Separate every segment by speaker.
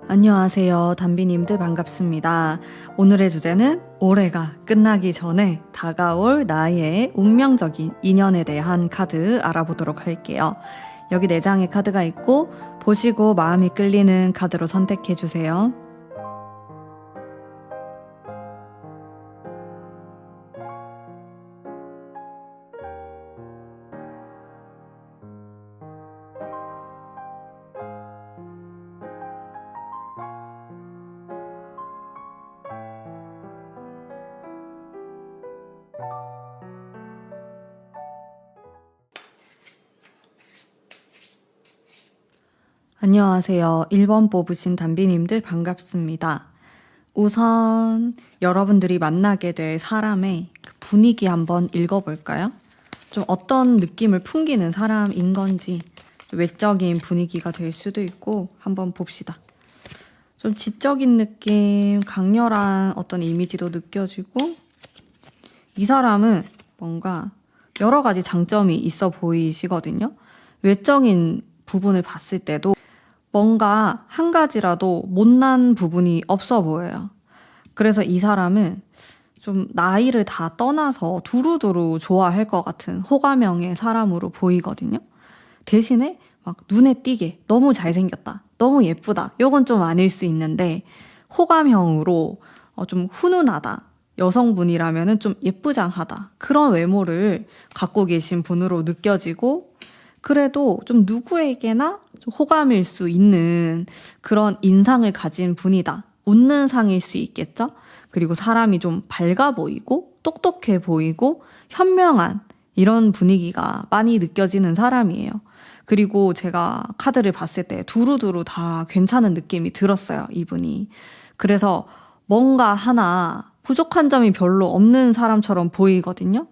Speaker 1: 안녕하세요. 담비님들 반갑습니다. 오늘의 주제는 올해가 끝나기 전에 다가올 나의 운명적인 인연에 대한 카드 알아보도록 할게요. 여기 4장의 카드가 있고 보시고 마음이 끌리는 카드로 선택해주세요. 안녕하세요. 1번 뽑으신 담비님들 반갑습니다. 우선 여러분들이 만나게 될 사람의 분위기 한번 읽어볼까요? 좀 어떤 느낌을 풍기는 사람인 건지 좀 외적인 분위기가 될 수도 있고 한번 봅시다. 좀 지적인 느낌, 강렬한 어떤 이미지도 느껴지고 이 사람은 뭔가 여러 가지 장점이 있어 보이시거든요. 외적인 부분을 봤을 때도 뭔가 한 가지라도 못난 부분이 없어 보여요. 그래서 이 사람은 좀 나이를 다 떠나서 두루두루 좋아할 것 같은 호감형의 사람으로 보이거든요. 대신에 막 눈에 띄게 너무 잘생겼다, 너무 예쁘다, 요건 좀 아닐 수 있는데 호감형으로 좀 훈훈하다, 여성분이라면 좀 예쁘장하다, 그런 외모를 갖고 계신 분으로 느껴지고 그래도 좀 누구에게나 좀 호감일 수 있는 그런 인상을 가진 분이다. 웃는 상일 수 있겠죠? 그리고 사람이 좀 밝아 보이고 똑똑해 보이고 현명한 이런 분위기가 많이 느껴지는 사람이에요. 그리고 제가 카드를 봤을 때 두루두루 다 괜찮은 느낌이 들었어요, 이분이. 그래서 뭔가 하나 부족한 점이 별로 없는 사람처럼 보이거든요.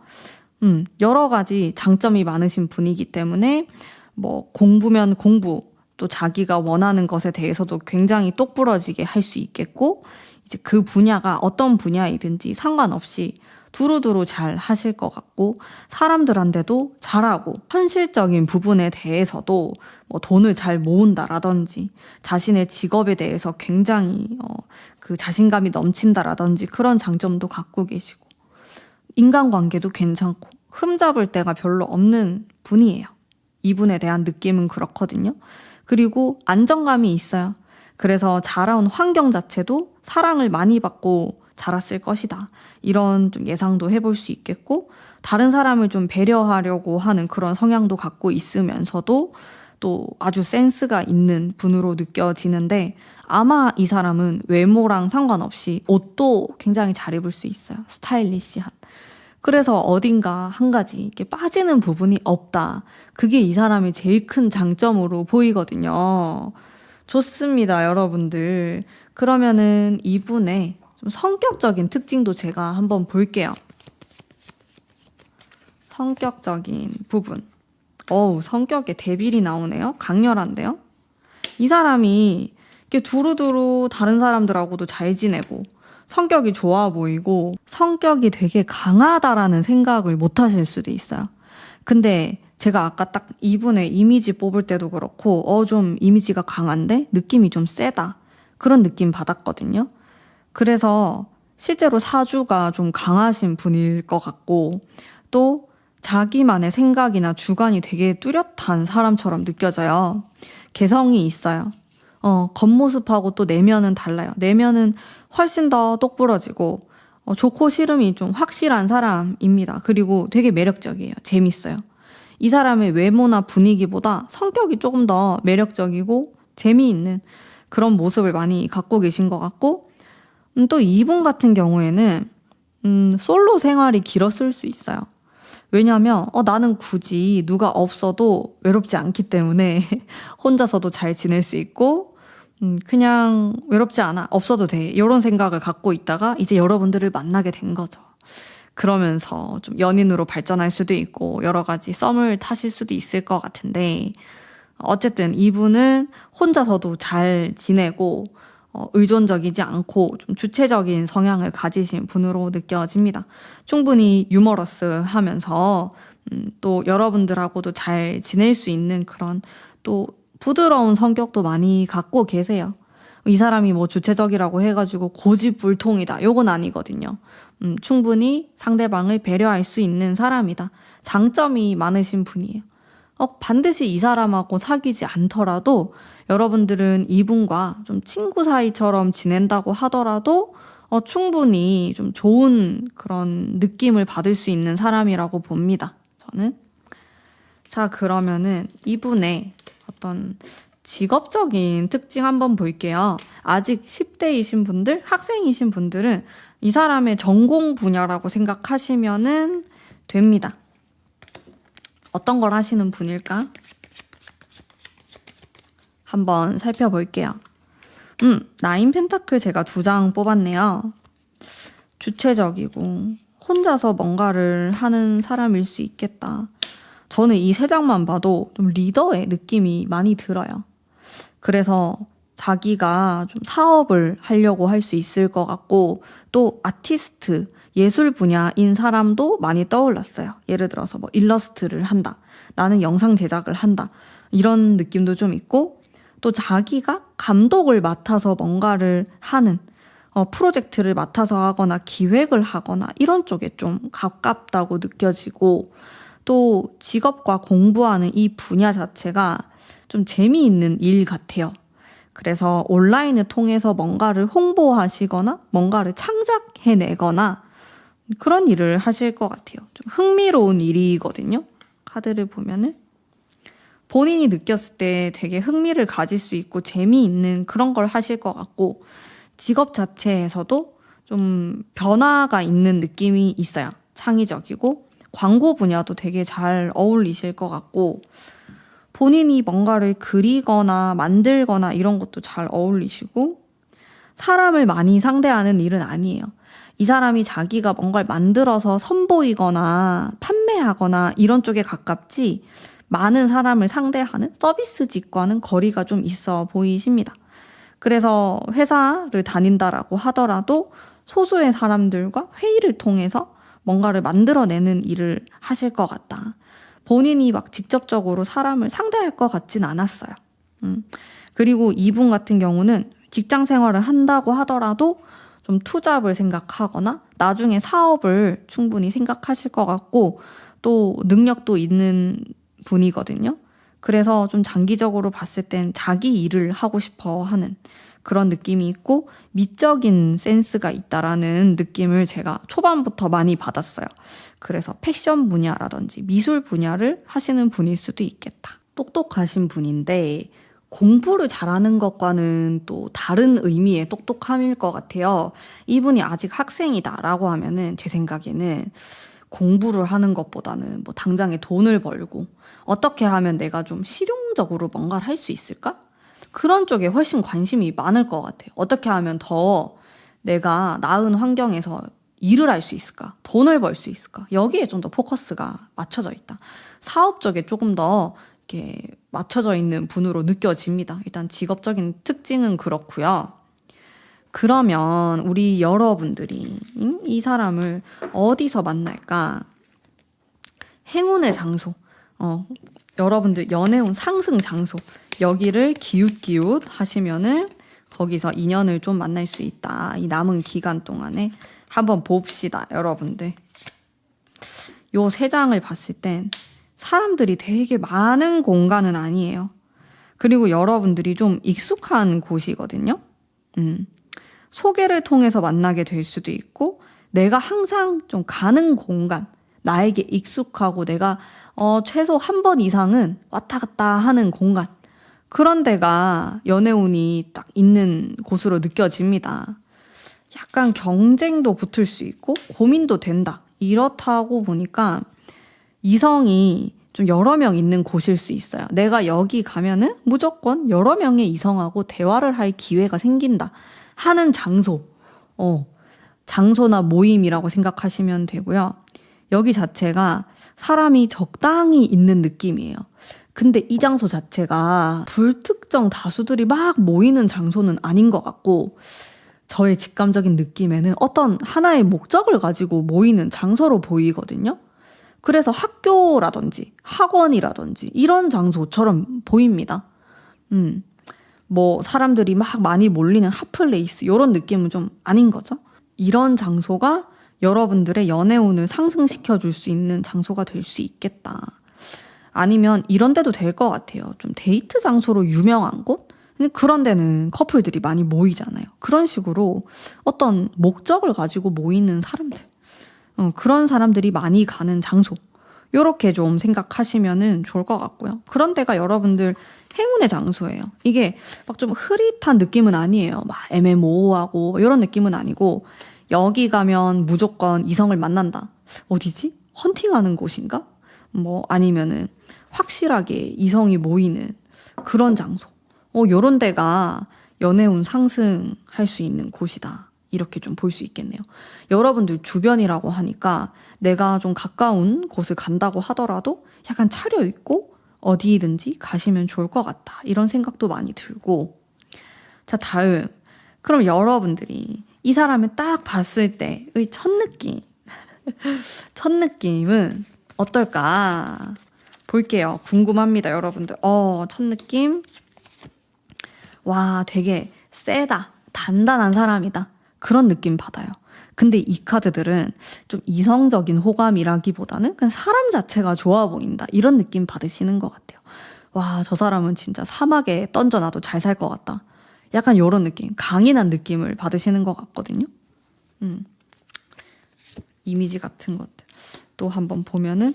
Speaker 1: 여러 가지 장점이 많으신 분이기 때문에 뭐 공부면 공부, 또 자기가 원하는 것에 대해서도 굉장히 똑부러지게 할 수 있겠고 이제 그 분야가 어떤 분야이든지 상관없이 두루두루 잘 하실 것 같고 사람들한테도 잘하고 현실적인 부분에 대해서도 뭐 돈을 잘 모은다라든지 자신의 직업에 대해서 굉장히 그 자신감이 넘친다라든지 그런 장점도 갖고 계시고 인간관계도 괜찮고 흠잡을 데가 별로 없는 분이에요. 이분에 대한 느낌은 그렇거든요. 그리고 안정감이 있어요. 그래서 자라온 환경 자체도 사랑을 많이 받고 자랐을 것이다. 이런 좀 예상도 해볼 수 있겠고 다른 사람을 좀 배려하려고 하는 그런 성향도 갖고 있으면서도 또 아주 센스가 있는 분으로 느껴지는데 아마 이 사람은 외모랑 상관없이 옷도 굉장히 잘 입을 수 있어요. 스타일리시한. 그래서 어딘가 한 가지 이렇게 빠지는 부분이 없다. 그게 이 사람의 제일 큰 장점으로 보이거든요. 좋습니다, 여러분들. 그러면은 이분의 좀 성격적인 특징도 제가 한번 볼게요. 성격적인 부분. 성격에 대빌이 나오네요. 강렬한데요. 이 사람이 이렇게 두루두루 다른 사람들하고도 잘 지내고 성격이 좋아 보이고 성격이 되게 강하다라는 생각을 못 하실 수도 있어요. 근데 제가 아까 딱 이분의 이미지 뽑을 때도 그렇고 좀 이미지가 강한데 느낌이 좀 세다. 그런 느낌 받았거든요. 그래서 실제로 사주가 좀 강하신 분일 것 같고 또 자기만의 생각이나 주관이 되게 뚜렷한 사람처럼 느껴져요. 개성이 있어요. 겉모습하고 또 내면은 달라요. 내면은 훨씬 더 똑부러지고 좋고 싫음이 좀 확실한 사람입니다. 그리고 되게 매력적이에요. 재밌어요. 이 사람의 외모나 분위기보다 성격이 조금 더 매력적이고 재미있는 그런 모습을 많이 갖고 계신 것 같고 또 이분 같은 경우에는 솔로 생활이 길었을 수 있어요. 왜냐하면 나는 굳이 누가 없어도 외롭지 않기 때문에 혼자서도 잘 지낼 수 있고 그냥 외롭지 않아, 없어도 돼, 이런 생각을 갖고 있다가 이제 여러분들을 만나게 된 거죠. 그러면서 좀 연인으로 발전할 수도 있고 여러 가지 썸을 타실 수도 있을 것 같은데 어쨌든 이분은 혼자서도 잘 지내고 의존적이지 않고 좀 주체적인 성향을 가지신 분으로 느껴집니다. 충분히 유머러스하면서 또 여러분들하고도 잘 지낼 수 있는 그런 또 부드러운 성격도 많이 갖고 계세요. 이 사람이 뭐 주체적이라고 해가지고 고집불통이다. 요건 아니거든요. 충분히 상대방을 배려할 수 있는 사람이다. 장점이 많으신 분이에요. 반드시 이 사람하고 사귀지 않더라도 여러분들은 이분과 좀 친구 사이처럼 지낸다고 하더라도 충분히 좀 좋은 그런 느낌을 받을 수 있는 사람이라고 봅니다. 저는. 자, 그러면은 이분의 어떤 직업적인 특징 한번 볼게요. 아직 10대이신 분들, 학생이신 분들은 이 사람의 전공 분야라고 생각하시면은 됩니다. 어떤 걸 하시는 분일까? 한번 살펴볼게요. 나인 펜타클 제가 2장 뽑았네요. 주체적이고 혼자서 뭔가를 하는 사람일 수 있겠다. 저는 이 3장만 봐도 좀 리더의 느낌이 많이 들어요. 그래서 자기가 좀 사업을 하려고 할 수 있을 것 같고 또 아티스트, 예술 분야인 사람도 많이 떠올랐어요. 예를 들어서 뭐 일러스트를 한다. 나는 영상 제작을 한다. 이런 느낌도 좀 있고 또 자기가 감독을 맡아서 뭔가를 하는 프로젝트를 맡아서 하거나 기획을 하거나 이런 쪽에 좀 가깝다고 느껴지고 또 직업과 공부하는 이 분야 자체가 좀 재미있는 일 같아요. 그래서 온라인을 통해서 뭔가를 홍보하시거나 뭔가를 창작해내거나 그런 일을 하실 것 같아요. 좀 흥미로운 일이거든요. 카드를 보면은 본인이 느꼈을 때 되게 흥미를 가질 수 있고 재미있는 그런 걸 하실 것 같고 직업 자체에서도 좀 변화가 있는 느낌이 있어요. 창의적이고 광고 분야도 되게 잘 어울리실 것 같고 본인이 뭔가를 그리거나 만들거나 이런 것도 잘 어울리시고 사람을 많이 상대하는 일은 아니에요. 이 사람이 자기가 뭔가를 만들어서 선보이거나 판매하거나 이런 쪽에 가깝지 많은 사람을 상대하는 서비스직과는 거리가 좀 있어 보이십니다. 그래서 회사를 다닌다라고 하더라도 소수의 사람들과 회의를 통해서 뭔가를 만들어내는 일을 하실 것 같다. 본인이 막 직접적으로 사람을 상대할 것 같진 않았어요. 그리고 이분 같은 경우는 직장 생활을 한다고 하더라도 좀 투잡을 생각하거나 나중에 사업을 충분히 생각하실 것 같고 또 능력도 있는 분이거든요. 그래서 좀 장기적으로 봤을 땐 자기 일을 하고 싶어 하는 그런 느낌이 있고 미적인 센스가 있다라는 느낌을 제가 초반부터 많이 받았어요. 그래서 패션 분야라든지 미술 분야를 하시는 분일 수도 있겠다. 똑똑하신 분인데 공부를 잘하는 것과는 또 다른 의미의 똑똑함일 것 같아요. 이분이 아직 학생이다라고 하면은 제 생각에는 공부를 하는 것보다는 뭐 당장에 돈을 벌고 어떻게 하면 내가 좀 실용적으로 뭔가를 할 수 있을까? 그런 쪽에 훨씬 관심이 많을 것 같아요. 어떻게 하면 더 내가 나은 환경에서 일을 할 수 있을까? 돈을 벌 수 있을까? 여기에 좀 더 포커스가 맞춰져 있다. 사업 쪽에 조금 더 이렇게 맞춰져 있는 분으로 느껴집니다. 일단 직업적인 특징은 그렇고요. 그러면 우리 여러분들이 이 사람을 어디서 만날까? 행운의 장소, 여러분들 연애운 상승 장소 여기를 기웃기웃 하시면은 거기서 인연을 좀 만날 수 있다. 이 남은 기간 동안에 한번 봅시다, 여러분들. 요 3장을 봤을 땐 사람들이 되게 많은 공간은 아니에요. 그리고 여러분들이 좀 익숙한 곳이거든요. 소개를 통해서 만나게 될 수도 있고 내가 항상 좀 가는 공간, 나에게 익숙하고 내가 최소 한 번 이상은 왔다 갔다 하는 공간, 그런 데가 연애운이 딱 있는 곳으로 느껴집니다. 약간 경쟁도 붙을 수 있고 고민도 된다. 이렇다고 보니까 이성이 좀 여러 명 있는 곳일 수 있어요. 내가 여기 가면은 무조건 여러 명의 이성하고 대화를 할 기회가 생긴다 하는 장소, 장소나 모임이라고 생각하시면 되고요. 여기 자체가 사람이 적당히 있는 느낌이에요. 근데 이 장소 자체가 불특정 다수들이 막 모이는 장소는 아닌 것 같고 저의 직감적인 느낌에는 어떤 하나의 목적을 가지고 모이는 장소로 보이거든요. 그래서 학교라든지 학원이라든지 이런 장소처럼 보입니다. 뭐 사람들이 막 많이 몰리는 핫플레이스 이런 느낌은 좀 아닌 거죠. 이런 장소가 여러분들의 연애운을 상승시켜 줄 수 있는 장소가 될 수 있겠다. 아니면 이런 데도 될 것 같아요. 좀 데이트 장소로 유명한 곳? 근데 그런 데는 커플들이 많이 모이잖아요. 그런 식으로 어떤 목적을 가지고 모이는 사람들. 그런 사람들이 많이 가는 장소. 요렇게 좀 생각하시면은 좋을 것 같고요. 그런 데가 여러분들 행운의 장소예요. 이게 막 좀 흐릿한 느낌은 아니에요. 막 애매모호하고 이런 느낌은 아니고 여기 가면 무조건 이성을 만난다. 어디지? 헌팅하는 곳인가? 뭐 아니면은 확실하게 이성이 모이는 그런 장소. 요런 데가 연애운 상승할 수 있는 곳이다. 이렇게 좀 볼 수 있겠네요. 여러분들 주변이라고 하니까 내가 좀 가까운 곳을 간다고 하더라도 약간 차려입고 어디든지 가시면 좋을 것 같다. 이런 생각도 많이 들고. 자, 다음. 그럼 여러분들이 이 사람을 딱 봤을 때의 첫 느낌. 첫 느낌은 어떨까? 볼게요. 궁금합니다, 여러분들. 첫 느낌. 와, 되게 세다. 단단한 사람이다. 그런 느낌 받아요. 근데 이 카드들은 좀 이성적인 호감이라기보다는 그냥 사람 자체가 좋아 보인다. 이런 느낌 받으시는 것 같아요. 와, 저 사람은 진짜 사막에 던져놔도 잘 살 것 같다. 약간 이런 느낌. 강인한 느낌을 받으시는 것 같거든요. 이미지 같은 것들. 또 한번 보면은,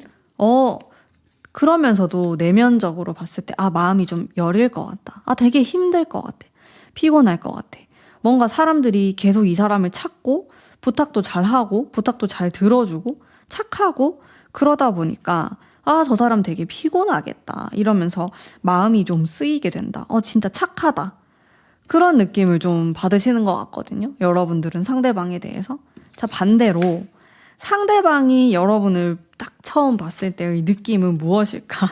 Speaker 1: 그러면서도 내면적으로 봤을 때, 마음이 좀 여릴 것 같다. 되게 힘들 것 같아. 피곤할 것 같아. 뭔가 사람들이 계속 이 사람을 찾고, 부탁도 잘 하고, 부탁도 잘 들어주고, 착하고, 그러다 보니까, 저 사람 되게 피곤하겠다. 이러면서 마음이 좀 쓰이게 된다. 진짜 착하다. 그런 느낌을 좀 받으시는 것 같거든요. 여러분들은 상대방에 대해서. 자, 반대로 상대방이 여러분을 딱 처음 봤을 때의 느낌은 무엇일까?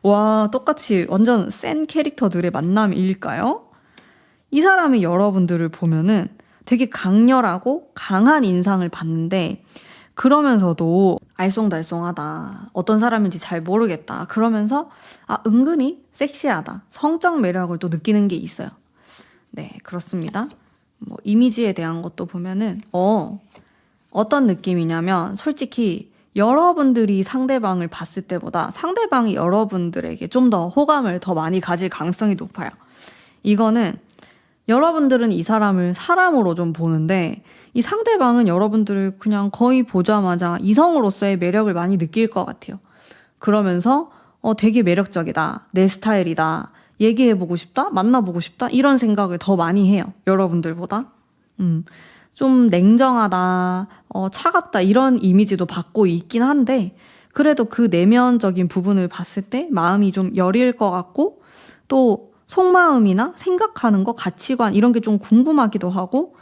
Speaker 1: 와, 똑같이 완전 센 캐릭터들의 만남일까요? 이 사람이 여러분들을 보면은 되게 강렬하고 강한 인상을 받는데 그러면서도 알쏭달쏭하다. 어떤 사람인지 잘 모르겠다. 그러면서 은근히 섹시하다. 성적 매력을 또 느끼는 게 있어요. 네, 그렇습니다. 뭐 이미지에 대한 것도 보면은 어떤 느낌이냐면 솔직히 여러분들이 상대방을 봤을 때보다 상대방이 여러분들에게 좀 더 호감을 더 많이 가질 가능성이 높아요. 이거는 여러분들은 이 사람을 사람으로 좀 보는데 이 상대방은 여러분들을 그냥 거의 보자마자 이성으로서의 매력을 많이 느낄 것 같아요. 그러면서 되게 매력적이다. 내 스타일이다. 얘기해보고 싶다? 만나보고 싶다? 이런 생각을 더 많이 해요. 여러분들보다. 좀 냉정하다, 차갑다 이런 이미지도 받고 있긴 한데 그래도 그 내면적인 부분을 봤을 때 마음이 좀 여릴 것 같고 또 속마음이나 생각하는 거, 가치관 이런 게 좀 궁금하기도 하고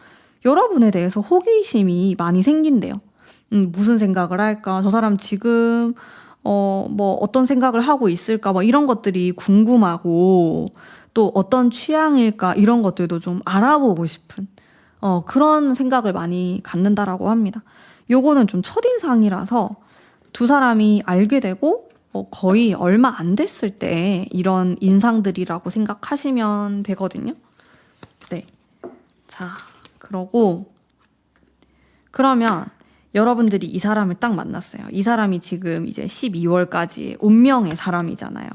Speaker 1: 여러분에 대해서 호기심이 많이 생긴대요. 무슨 생각을 할까? 저 사람 지금 뭐 어떤 생각을 하고 있을까? 뭐 이런 것들이 궁금하고 또 어떤 취향일까? 이런 것들도 좀 알아보고 싶은 그런 생각을 많이 갖는다라고 합니다. 요거는 좀 첫인상이라서 두 사람이 알게 되고 거의 얼마 안 됐을 때 이런 인상들이라고 생각하시면 되거든요. 네. 자, 그러면 여러분들이 이 사람을 딱 만났어요. 이 사람이 지금 이제 12월까지 운명의 사람이잖아요.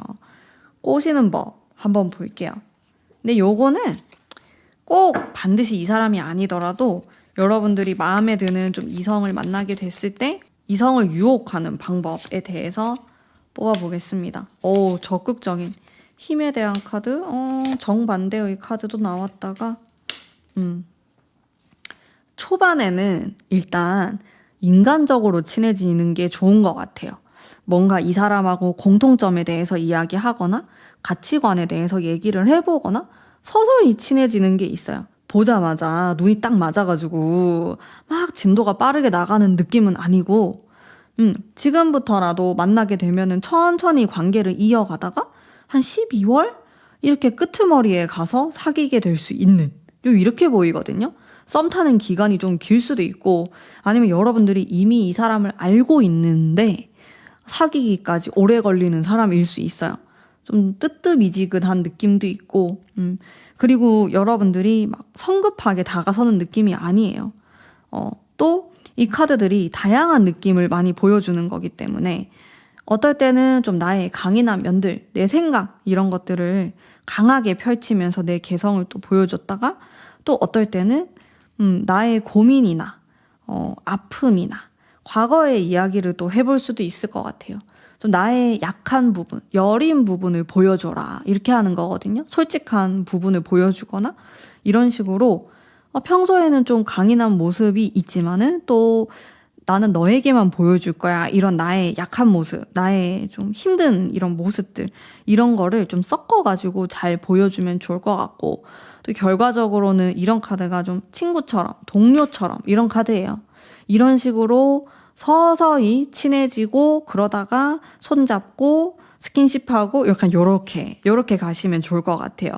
Speaker 1: 꼬시는 법 한번 볼게요. 근데 요거는 꼭 반드시 이 사람이 아니더라도 여러분들이 마음에 드는 좀 이성을 만나게 됐을 때 이성을 유혹하는 방법에 대해서 뽑아보겠습니다. 적극적인 힘에 대한 카드, 정반대의 카드도 나왔다가 초반에는 일단 인간적으로 친해지는 게 좋은 것 같아요. 뭔가 이 사람하고 공통점에 대해서 이야기하거나 가치관에 대해서 얘기를 해보거나 서서히 친해지는 게 있어요. 보자마자 눈이 딱 맞아가지고 막 진도가 빠르게 나가는 느낌은 아니고 지금부터라도 만나게 되면은 천천히 관계를 이어가다가 한 12월? 이렇게 끄트머리에 가서 사귀게 될 수 있는 이렇게 보이거든요. 썸 타는 기간이 좀 길 수도 있고 아니면 여러분들이 이미 이 사람을 알고 있는데 사귀기까지 오래 걸리는 사람일 수 있어요. 좀 뜨뜻미지근한 느낌도 있고, 그리고 여러분들이 막 성급하게 다가서는 느낌이 아니에요. 또 이 카드들이 다양한 느낌을 많이 보여주는 거기 때문에 어떨 때는 좀 나의 강인한 면들, 내 생각 이런 것들을 강하게 펼치면서 내 개성을 또 보여줬다가 또 어떨 때는 나의 고민이나 아픔이나 과거의 이야기를 또 해볼 수도 있을 것 같아요. 좀 나의 약한 부분, 여린 부분을 보여줘라 이렇게 하는 거거든요. 솔직한 부분을 보여주거나 이런 식으로 평소에는 좀 강인한 모습이 있지만은 또 나는 너에게만 보여줄 거야. 이런 나의 약한 모습, 나의 좀 힘든 이런 모습들, 이런 거를 좀 섞어가지고 잘 보여주면 좋을 것 같고, 또 결과적으로는 이런 카드가 좀 친구처럼, 동료처럼 이런 카드예요. 이런 식으로 서서히 친해지고, 그러다가 손잡고, 스킨십하고, 약간 요렇게 가시면 좋을 것 같아요.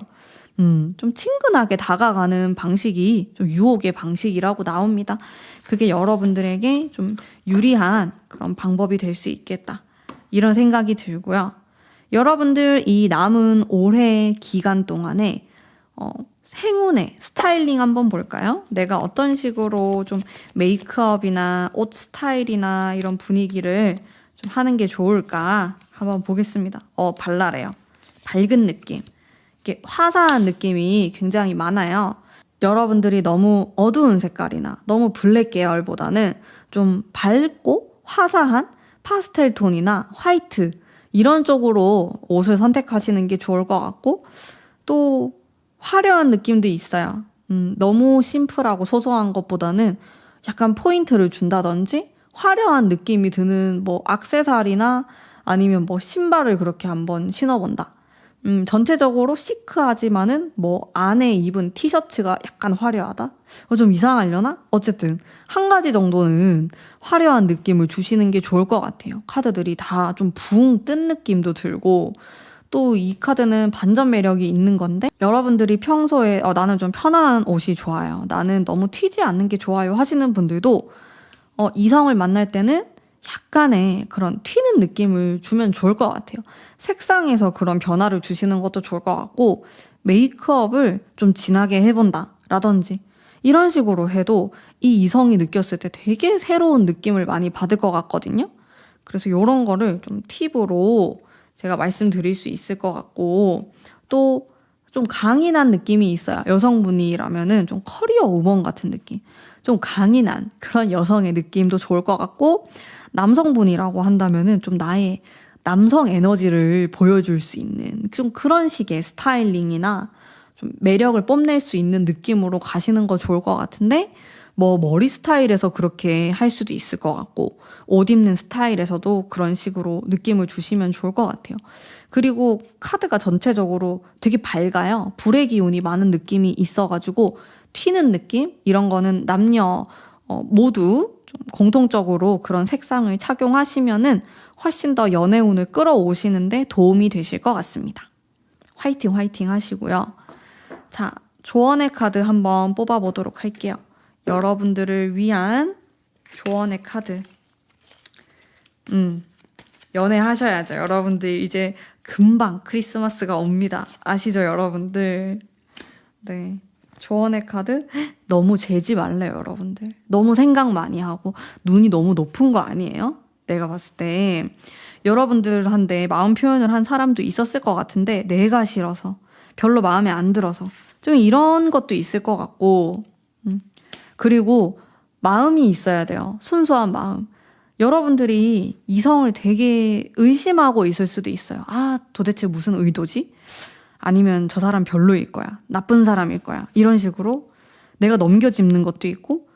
Speaker 1: 좀 친근하게 다가가는 방식이 좀 유혹의 방식이라고 나옵니다. 그게 여러분들에게 좀 유리한 그런 방법이 될 수 있겠다. 이런 생각이 들고요. 여러분들 이 남은 올해 기간 동안에 행운의 스타일링 한번 볼까요? 내가 어떤 식으로 좀 메이크업이나 옷 스타일이나 이런 분위기를 좀 하는 게 좋을까 한번 보겠습니다. 발랄해요. 밝은 느낌. 이렇게 화사한 느낌이 굉장히 많아요. 여러분들이 너무 어두운 색깔이나 너무 블랙 계열보다는 좀 밝고 화사한 파스텔 톤이나 화이트 이런 쪽으로 옷을 선택하시는 게 좋을 것 같고 또 화려한 느낌도 있어요. 너무 심플하고 소소한 것보다는 약간 포인트를 준다든지 화려한 느낌이 드는 뭐 액세서리나 아니면 뭐 신발을 그렇게 한번 신어본다. 전체적으로 시크하지만은 뭐 안에 입은 티셔츠가 약간 화려하다? 좀 이상하려나? 어쨌든 한 가지 정도는 화려한 느낌을 주시는 게 좋을 것 같아요. 카드들이 다 좀 붕 뜬 느낌도 들고 또 이 카드는 반전 매력이 있는 건데 여러분들이 평소에 나는 좀 편안한 옷이 좋아요. 나는 너무 튀지 않는 게 좋아요 하시는 분들도 이성을 만날 때는 약간의 그런 튀는 느낌을 주면 좋을 것 같아요. 색상에서 그런 변화를 주시는 것도 좋을 것 같고 메이크업을 좀 진하게 해본다 라든지 이런 식으로 해도 이 이성이 느꼈을 때 되게 새로운 느낌을 많이 받을 것 같거든요. 그래서 이런 거를 좀 팁으로 제가 말씀드릴 수 있을 것 같고 또 좀 강인한 느낌이 있어요. 여성분이라면은 좀 커리어 우먼 같은 느낌. 좀 강인한 그런 여성의 느낌도 좋을 것 같고 남성분이라고 한다면은 좀 나의 남성 에너지를 보여줄 수 있는 좀 그런 식의 스타일링이나 좀 매력을 뽐낼 수 있는 느낌으로 가시는 거 좋을 것 같은데 뭐 머리 스타일에서 그렇게 할 수도 있을 것 같고 옷 입는 스타일에서도 그런 식으로 느낌을 주시면 좋을 것 같아요. 그리고 카드가 전체적으로 되게 밝아요. 불의 기운이 많은 느낌이 있어가지고 튀는 느낌? 이런 거는 남녀 모두 좀 공통적으로 그런 색상을 착용하시면은 훨씬 더 연애운을 끌어오시는데 도움이 되실 것 같습니다. 화이팅 화이팅 하시고요. 자, 조언의 카드 한번 뽑아보도록 할게요. 여러분들을 위한 조언의 카드. 연애하셔야죠. 여러분들 이제 금방 크리스마스가 옵니다. 아시죠, 여러분들? 네. 조언의 카드? 너무 재지 말래요, 여러분들. 너무 생각 많이 하고 눈이 너무 높은 거 아니에요? 내가 봤을 때 여러분들한테 마음 표현을 한 사람도 있었을 것 같은데 내가 싫어서 별로 마음에 안 들어서 좀 이런 것도 있을 것 같고 그리고 마음이 있어야 돼요. 순수한 마음. 여러분들이 이성을 되게 의심하고 있을 수도 있어요. 도대체 무슨 의도지? 아니면 저 사람 별로일 거야. 나쁜 사람일 거야. 이런 식으로 내가 넘겨짚는 것도 있고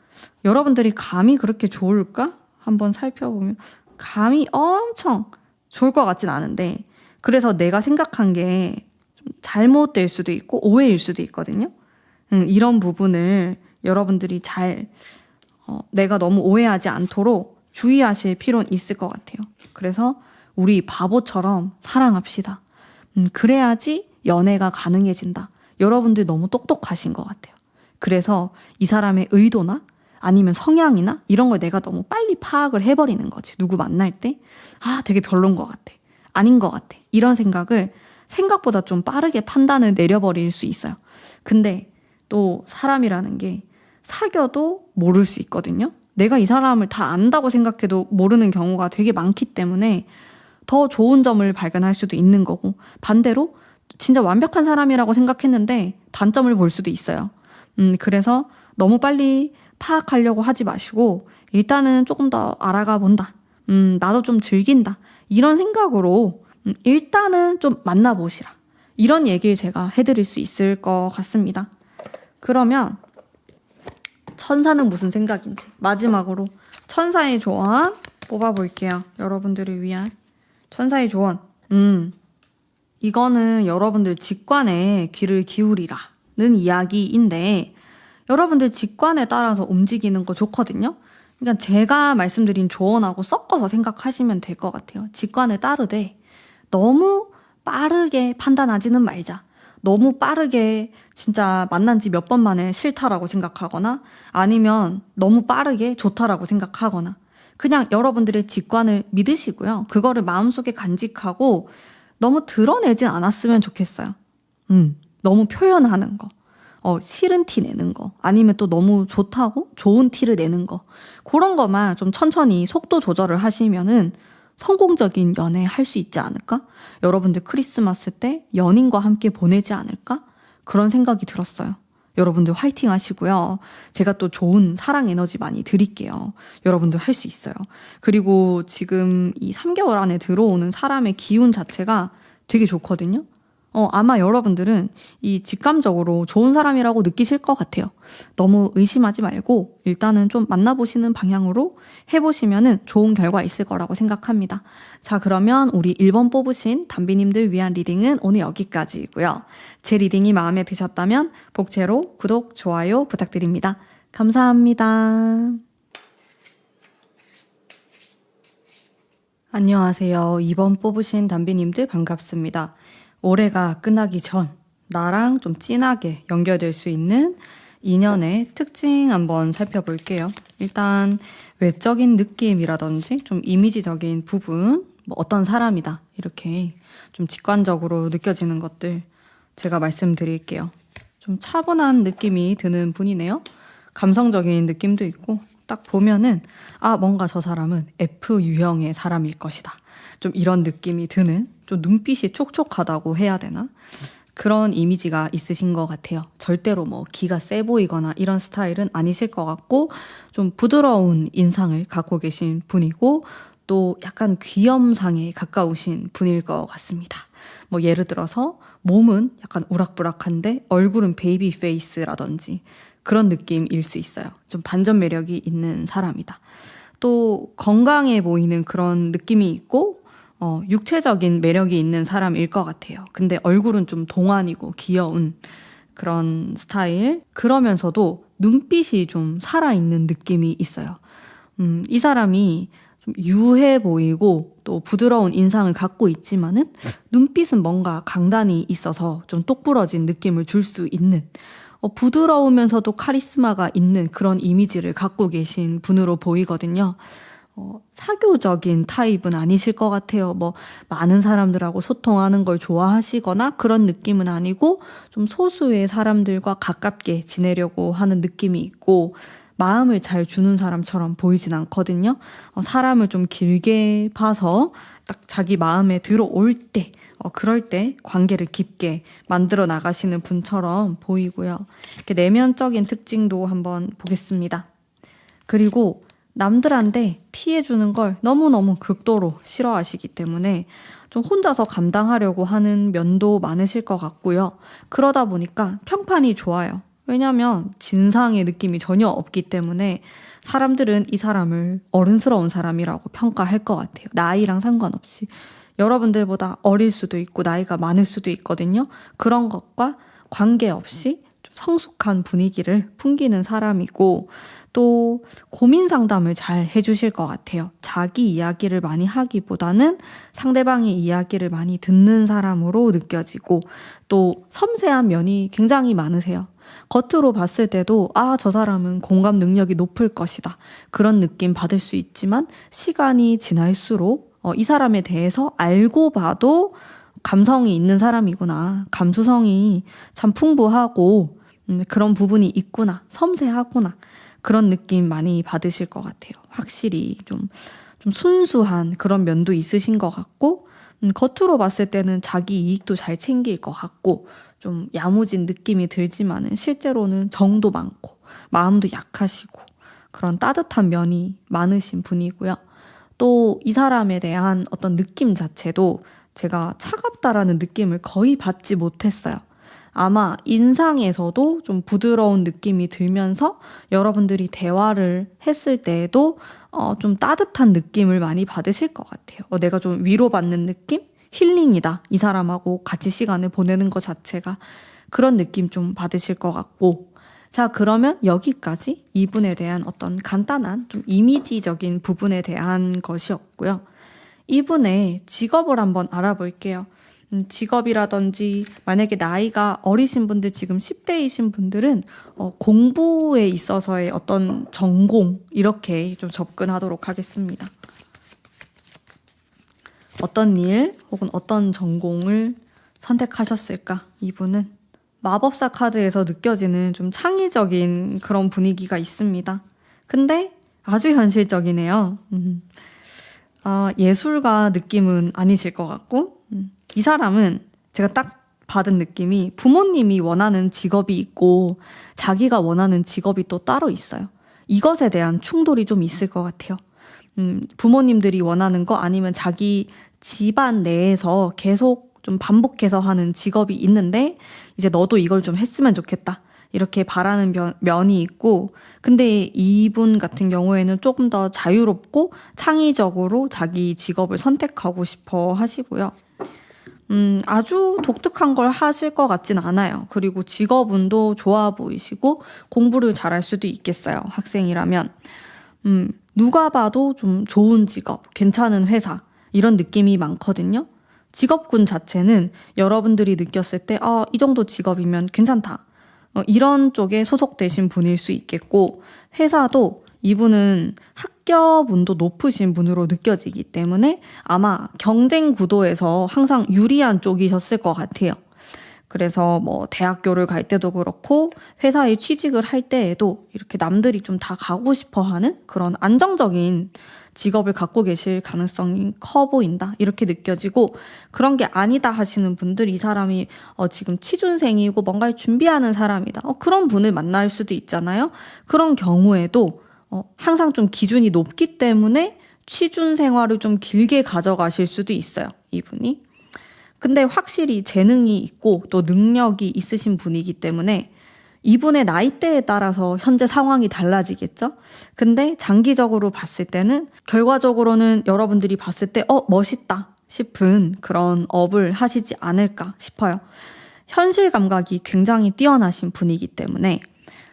Speaker 1: 여러분들이 감이 그렇게 좋을까? 한번 살펴보면 감이 엄청 좋을 것 같진 않은데 그래서 내가 생각한 게 좀 잘못될 수도 있고 오해일 수도 있거든요. 이런 부분을 여러분들이 잘 내가 너무 오해하지 않도록 주의하실 필요는 있을 것 같아요. 그래서 우리 바보처럼 사랑합시다. 그래야지 연애가 가능해진다. 여러분들 너무 똑똑하신 것 같아요. 그래서 이 사람의 의도나 아니면 성향이나 이런 걸 내가 너무 빨리 파악을 해버리는 거지. 누구 만날 때 되게 별론 것 같아. 아닌 것 같아. 이런 생각을 생각보다 좀 빠르게 판단을 내려버릴 수 있어요. 근데 또 사람이라는 게 사귀어도 모를 수 있거든요. 내가 이 사람을 다 안다고 생각해도 모르는 경우가 되게 많기 때문에 더 좋은 점을 발견할 수도 있는 거고, 반대로 진짜 완벽한 사람이라고 생각했는데 단점을 볼 수도 있어요. 그래서 너무 빨리 파악하려고 하지 마시고 일단은 조금 더 알아가 본다. 나도 좀 즐긴다. 이런 생각으로 일단은 좀 만나보시라. 이런 얘기를 제가 해드릴 수 있을 것 같습니다. 그러면 천사는 무슨 생각인지 마지막으로 천사의 조언 뽑아볼게요. 여러분들을 위한 천사의 조언. 이거는 여러분들 직관에 귀를 기울이라는 이야기인데, 여러분들 직관에 따라서 움직이는 거 좋거든요. 그러니까 제가 말씀드린 조언하고 섞어서 생각하시면 될 것 같아요. 직관에 따르되 너무 빠르게 판단하지는 말자. 너무 빠르게 진짜 만난 지 몇 번 만에 싫다라고 생각하거나 아니면 너무 빠르게 좋다라고 생각하거나, 그냥 여러분들의 직관을 믿으시고요. 그거를 마음속에 간직하고 너무 드러내진 않았으면 좋겠어요. 너무 표현하는 거. 싫은 티 내는 거. 아니면 또 너무 좋다고 좋은 티를 내는 거. 그런 거만 좀 천천히 속도 조절을 하시면은 성공적인 연애 할 수 있지 않을까? 여러분들 크리스마스 때 연인과 함께 보내지 않을까? 그런 생각이 들었어요. 여러분들 화이팅 하시고요. 제가 또 좋은 사랑 에너지 많이 드릴게요. 여러분들 할 수 있어요. 그리고 지금 이 3개월 안에 들어오는 사람의 기운 자체가 되게 좋거든요. 아마 여러분들은 이 직감적으로 좋은 사람이라고 느끼실 것 같아요. 너무 의심하지 말고 일단은 좀 만나보시는 방향으로 해보시면은 좋은 결과 있을 거라고 생각합니다. 자, 그러면 우리 1번 뽑으신 담비님들 위한 리딩은 오늘 여기까지이고요. 제 리딩이 마음에 드셨다면 복채로 구독, 좋아요 부탁드립니다. 감사합니다. 안녕하세요. 2번 뽑으신 담비님들 반갑습니다. 올해가 끝나기 전 나랑 좀 진하게 연결될 수 있는 인연의 특징 한번 살펴볼게요. 일단 외적인 느낌이라든지 좀 이미지적인 부분, 뭐 어떤 사람이다 이렇게 좀 직관적으로 느껴지는 것들 제가 말씀드릴게요. 좀 차분한 느낌이 드는 분이네요. 감성적인 느낌도 있고 딱 보면은 뭔가 저 사람은 F 유형의 사람일 것이다. 좀 이런 느낌이 드는, 좀 눈빛이 촉촉하다고 해야 되나? 그런 이미지가 있으신 것 같아요. 절대로 뭐 기가 세 보이거나 이런 스타일은 아니실 것 같고, 좀 부드러운 인상을 갖고 계신 분이고, 또 약간 귀염상에 가까우신 분일 것 같습니다. 뭐 예를 들어서 몸은 약간 우락부락한데 얼굴은 베이비 페이스라든지 그런 느낌일 수 있어요. 좀 반전 매력이 있는 사람이다. 또 건강해 보이는 그런 느낌이 있고 육체적인 매력이 있는 사람일 것 같아요. 근데 얼굴은 좀 동안이고 귀여운 그런 스타일. 그러면서도 눈빛이 좀 살아있는 느낌이 있어요. 이 사람이 좀 유해 보이고 또 부드러운 인상을 갖고 있지만은 눈빛은 뭔가 강단이 있어서 좀 똑부러진 느낌을 줄 수 있는, 부드러우면서도 카리스마가 있는 그런 이미지를 갖고 계신 분으로 보이거든요. 사교적인 타입은 아니실 것 같아요. 뭐 많은 사람들하고 소통하는 걸 좋아하시거나 그런 느낌은 아니고 좀 소수의 사람들과 가깝게 지내려고 하는 느낌이 있고, 마음을 잘 주는 사람처럼 보이진 않거든요. 사람을 좀 길게 봐서 딱 자기 마음에 들어올 때, 그럴 때 관계를 깊게 만들어 나가시는 분처럼 보이고요. 이렇게 내면적인 특징도 한번 보겠습니다. 그리고 남들한테 피해주는 걸 너무너무 극도로 싫어하시기 때문에 좀 혼자서 감당하려고 하는 면도 많으실 것 같고요. 그러다 보니까 평판이 좋아요. 왜냐하면 진상의 느낌이 전혀 없기 때문에 사람들은 이 사람을 어른스러운 사람이라고 평가할 것 같아요. 나이랑 상관없이. 여러분들보다 어릴 수도 있고 나이가 많을 수도 있거든요. 그런 것과 관계없이 좀 성숙한 분위기를 풍기는 사람이고, 또 고민 상담을 잘 해주실 것 같아요. 자기 이야기를 많이 하기보다는 상대방의 이야기를 많이 듣는 사람으로 느껴지고, 또 섬세한 면이 굉장히 많으세요. 겉으로 봤을 때도 저 사람은 공감 능력이 높을 것이다. 그런 느낌 받을 수 있지만 시간이 지날수록 이 사람에 대해서 알고 봐도 감성이 있는 사람이구나. 감수성이 참 풍부하고 그런 부분이 있구나. 섬세하구나. 그런 느낌 많이 받으실 것 같아요. 확실히 좀 순수한 그런 면도 있으신 것 같고 겉으로 봤을 때는 자기 이익도 잘 챙길 것 같고 좀 야무진 느낌이 들지만은 실제로는 정도 많고 마음도 약하시고 그런 따뜻한 면이 많으신 분이고요. 또 이 사람에 대한 어떤 느낌 자체도 제가 차갑다라는 느낌을 거의 받지 못했어요. 아마 인상에서도 좀 부드러운 느낌이 들면서 여러분들이 대화를 했을 때에도 좀 따뜻한 느낌을 많이 받으실 것 같아요. 내가 좀 위로받는 느낌? 힐링이다. 이 사람하고 같이 시간을 보내는 것 자체가 그런 느낌 좀 받으실 것 같고 자, 그러면 여기까지 이분에 대한 어떤 간단한 좀 이미지적인 부분에 대한 것이었고요. 이분의 직업을 한번 알아볼게요. 직업이라든지 만약에 나이가 어리신 분들 지금 10대이신 분들은 공부에 있어서의 어떤 전공 이렇게 좀 접근하도록 하겠습니다. 어떤 일 혹은 어떤 전공을 선택하셨을까? 이분은 마법사 카드에서 느껴지는 좀 창의적인 그런 분위기가 있습니다. 근데 아주 현실적이네요. 예술가 느낌은 아니실 것 같고 이 사람은 제가 딱 받은 느낌이 부모님이 원하는 직업이 있고 자기가 원하는 직업이 또 따로 있어요. 이것에 대한 충돌이 좀 있을 것 같아요. 부모님들이 원하는 거 아니면 자기 집안 내에서 계속 좀 반복해서 하는 직업이 있는데 이제 너도 이걸 좀 했으면 좋겠다. 이렇게 바라는 면이 있고 근데 이분 같은 경우에는 조금 더 자유롭고 창의적으로 자기 직업을 선택하고 싶어 하시고요. 아주 독특한 걸 하실 것 같진 않아요. 그리고 직업운도 좋아 보이시고 공부를 잘할 수도 있겠어요. 학생이라면. 누가 봐도 좀 좋은 직업, 괜찮은 회사 이런 느낌이 많거든요. 직업군 자체는 여러분들이 느꼈을 때 이 정도 직업이면 괜찮다. 이런 쪽에 소속되신 분일 수 있겠고 회사도 이분은 학교분도 높으신 분으로 느껴지기 때문에 아마 경쟁 구도에서 항상 유리한 쪽이셨을 것 같아요. 그래서 뭐 대학교를 갈 때도 그렇고 회사에 취직을 할 때에도 이렇게 남들이 좀 다 가고 싶어 하는 그런 안정적인 직업을 갖고 계실 가능성이 커 보인다. 이렇게 느껴지고 그런 게 아니다 하시는 분들 이 사람이 지금 취준생이고 뭔가를 준비하는 사람이다. 그런 분을 만날 수도 있잖아요. 그런 경우에도 항상 좀 기준이 높기 때문에 취준 생활을 좀 길게 가져가실 수도 있어요. 이분이. 근데 확실히 재능이 있고 또 능력이 있으신 분이기 때문에 이분의 나이대에 따라서 현재 상황이 달라지겠죠? 근데 장기적으로 봤을 때는 결과적으로는 여러분들이 봤을 때 멋있다 싶은 그런 업을 하시지 않을까 싶어요. 현실 감각이 굉장히 뛰어나신 분이기 때문에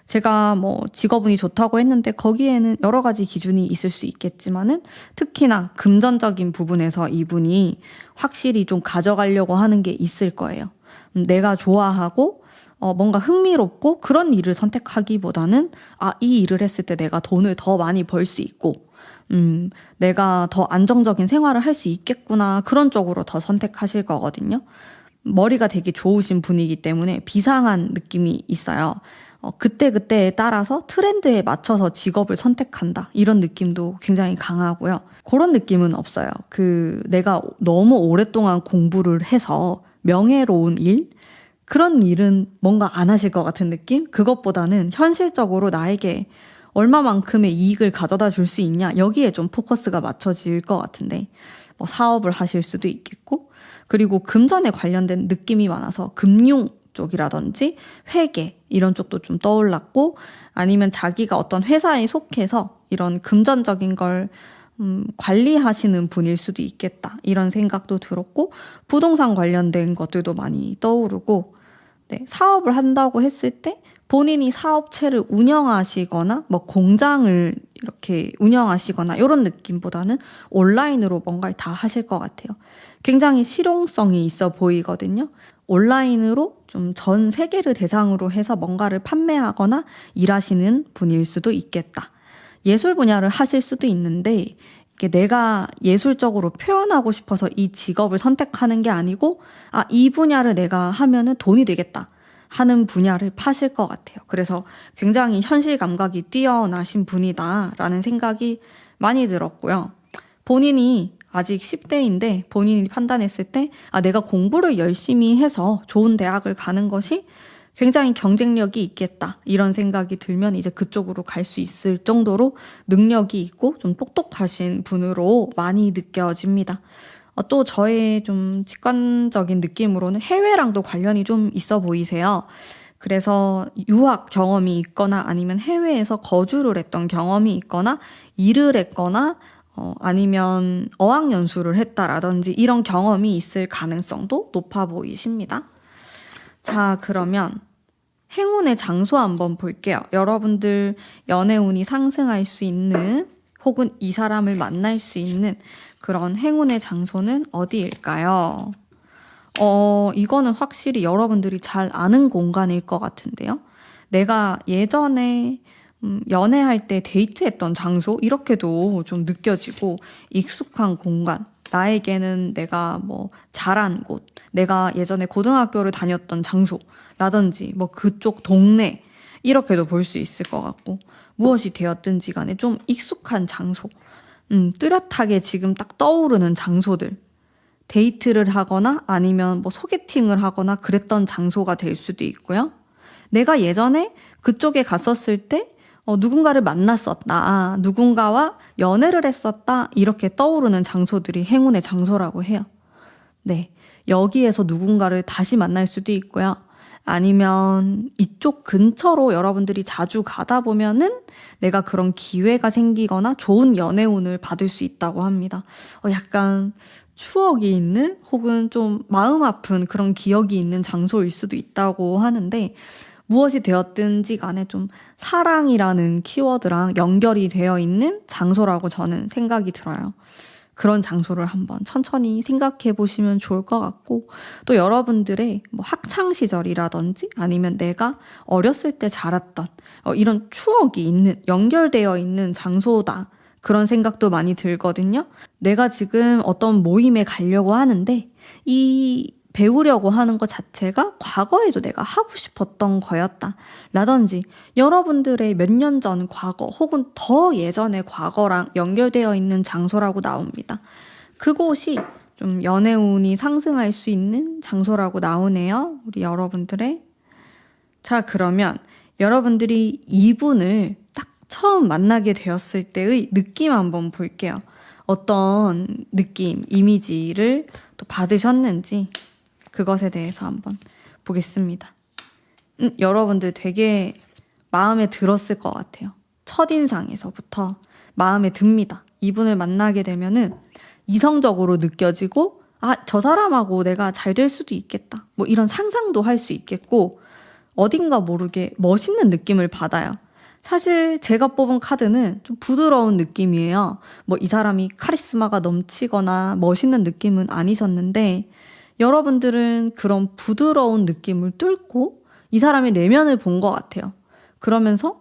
Speaker 1: 제가 뭐 직업운이 좋다고 했는데 거기에는 여러 가지 기준이 있을 수 있겠지만은 특히나 금전적인 부분에서 이분이 확실히 좀 가져가려고 하는 게 있을 거예요. 내가 좋아하고 뭔가 흥미롭고 그런 일을 선택하기보다는 이 일을 했을 때 내가 돈을 더 많이 벌 수 있고 내가 더 안정적인 생활을 할 수 있겠구나 그런 쪽으로 더 선택하실 거거든요. 머리가 되게 좋으신 분이기 때문에 비상한 느낌이 있어요. 그때그때에 따라서 트렌드에 맞춰서 직업을 선택한다. 이런 느낌도 굉장히 강하고요. 그런 느낌은 없어요. 내가 너무 오랫동안 공부를 해서 명예로운 일? 그런 일은 뭔가 안 하실 것 같은 느낌? 그것보다는 현실적으로 나에게 얼마만큼의 이익을 가져다 줄 수 있냐? 여기에 좀 포커스가 맞춰질 것 같은데 뭐 사업을 하실 수도 있겠고 그리고 금전에 관련된 느낌이 많아서 금융 쪽이라든지 회계 이런 쪽도 좀 떠올랐고 아니면 자기가 어떤 회사에 속해서 이런 금전적인 걸 관리하시는 분일 수도 있겠다 이런 생각도 들었고 부동산 관련된 것들도 많이 떠오르고 네, 사업을 한다고 했을 때 본인이 사업체를 운영하시거나 뭐 공장을 이렇게 운영하시거나 이런 느낌보다는 온라인으로 뭔가를 다 하실 것 같아요. 굉장히 실용성이 있어 보이거든요. 온라인으로 좀 전 세계를 대상으로 해서 뭔가를 판매하거나 일하시는 분일 수도 있겠다. 예술 분야를 하실 수도 있는데 이게 내가 예술적으로 표현하고 싶어서 이 직업을 선택하는 게 아니고 이 분야를 내가 하면은 돈이 되겠다 하는 분야를 파실 것 같아요. 그래서 굉장히 현실 감각이 뛰어나신 분이다라는 생각이 많이 들었고요. 본인이 아직 10대인데 본인이 판단했을 때 내가 공부를 열심히 해서 좋은 대학을 가는 것이 굉장히 경쟁력이 있겠다 이런 생각이 들면 이제 그쪽으로 갈 수 있을 정도로 능력이 있고 좀 똑똑하신 분으로 많이 느껴집니다. 또 저의 좀 직관적인 느낌으로는 해외랑도 관련이 좀 있어 보이세요. 그래서 유학 경험이 있거나 아니면 해외에서 거주를 했던 경험이 있거나 일을 했거나 아니면 어학연수를 했다라든지 이런 경험이 있을 가능성도 높아 보이십니다. 자, 그러면 행운의 장소 한번 볼게요. 여러분들 연애운이 상승할 수 있는 혹은 이 사람을 만날 수 있는 그런 행운의 장소는 어디일까요? 이거는 확실히 여러분들이 잘 아는 공간일 것 같은데요. 내가 예전에 연애할 때 데이트했던 장소 이렇게도 좀 느껴지고 익숙한 공간, 나에게는 내가 뭐 자란 곳, 내가 예전에 고등학교를 다녔던 장소라든지 뭐 그쪽 동네 이렇게도 볼 수 있을 것 같고 무엇이 되었든지 간에 좀 익숙한 장소, 뚜렷하게 지금 딱 떠오르는 장소들, 데이트를 하거나 아니면 뭐 소개팅을 하거나 그랬던 장소가 될 수도 있고요. 내가 예전에 그쪽에 갔었을 때 누군가를 만났었다, 누군가와 연애를 했었다 이렇게 떠오르는 장소들이 행운의 장소라고 해요. 네, 여기에서 누군가를 다시 만날 수도 있고요. 아니면 이쪽 근처로 여러분들이 자주 가다 보면은 내가 그런 기회가 생기거나 좋은 연애운을 받을 수 있다고 합니다. 약간 추억이 있는 혹은 좀 마음 아픈 그런 기억이 있는 장소일 수도 있다고 하는데 무엇이 되었든지 간에 좀 사랑이라는 키워드랑 연결이 되어 있는 장소라고 저는 생각이 들어요. 그런 장소를 한번 천천히 생각해 보시면 좋을 것 같고 또 여러분들의 뭐 학창 시절이라든지 아니면 내가 어렸을 때 자랐던 이런 추억이 있는 연결되어 있는 장소다. 그런 생각도 많이 들거든요. 내가 지금 어떤 모임에 가려고 하는데 이 배우려고 하는 것 자체가 과거에도 내가 하고 싶었던 거였다. 라든지 여러분들의 몇 년 전 과거 혹은 더 예전의 과거랑 연결되어 있는 장소라고 나옵니다. 그곳이 좀 연애운이 상승할 수 있는 장소라고 나오네요. 우리 여러분들의. 자, 그러면 여러분들이 이분을 딱 처음 만나게 되었을 때의 느낌 한번 볼게요. 어떤 느낌, 이미지를 또 받으셨는지 그것에 대해서 한번 보겠습니다. 여러분들 되게 마음에 들었을 것 같아요. 첫인상에서부터 마음에 듭니다. 이분을 만나게 되면은 이성적으로 느껴지고 저 사람하고 내가 잘 될 수도 있겠다. 뭐 이런 상상도 할 수 있겠고 어딘가 모르게 멋있는 느낌을 받아요. 사실 제가 뽑은 카드는 좀 부드러운 느낌이에요. 뭐 이 사람이 카리스마가 넘치거나 멋있는 느낌은 아니셨는데 여러분들은 그런 부드러운 느낌을 뚫고 이 사람의 내면을 본 것 같아요. 그러면서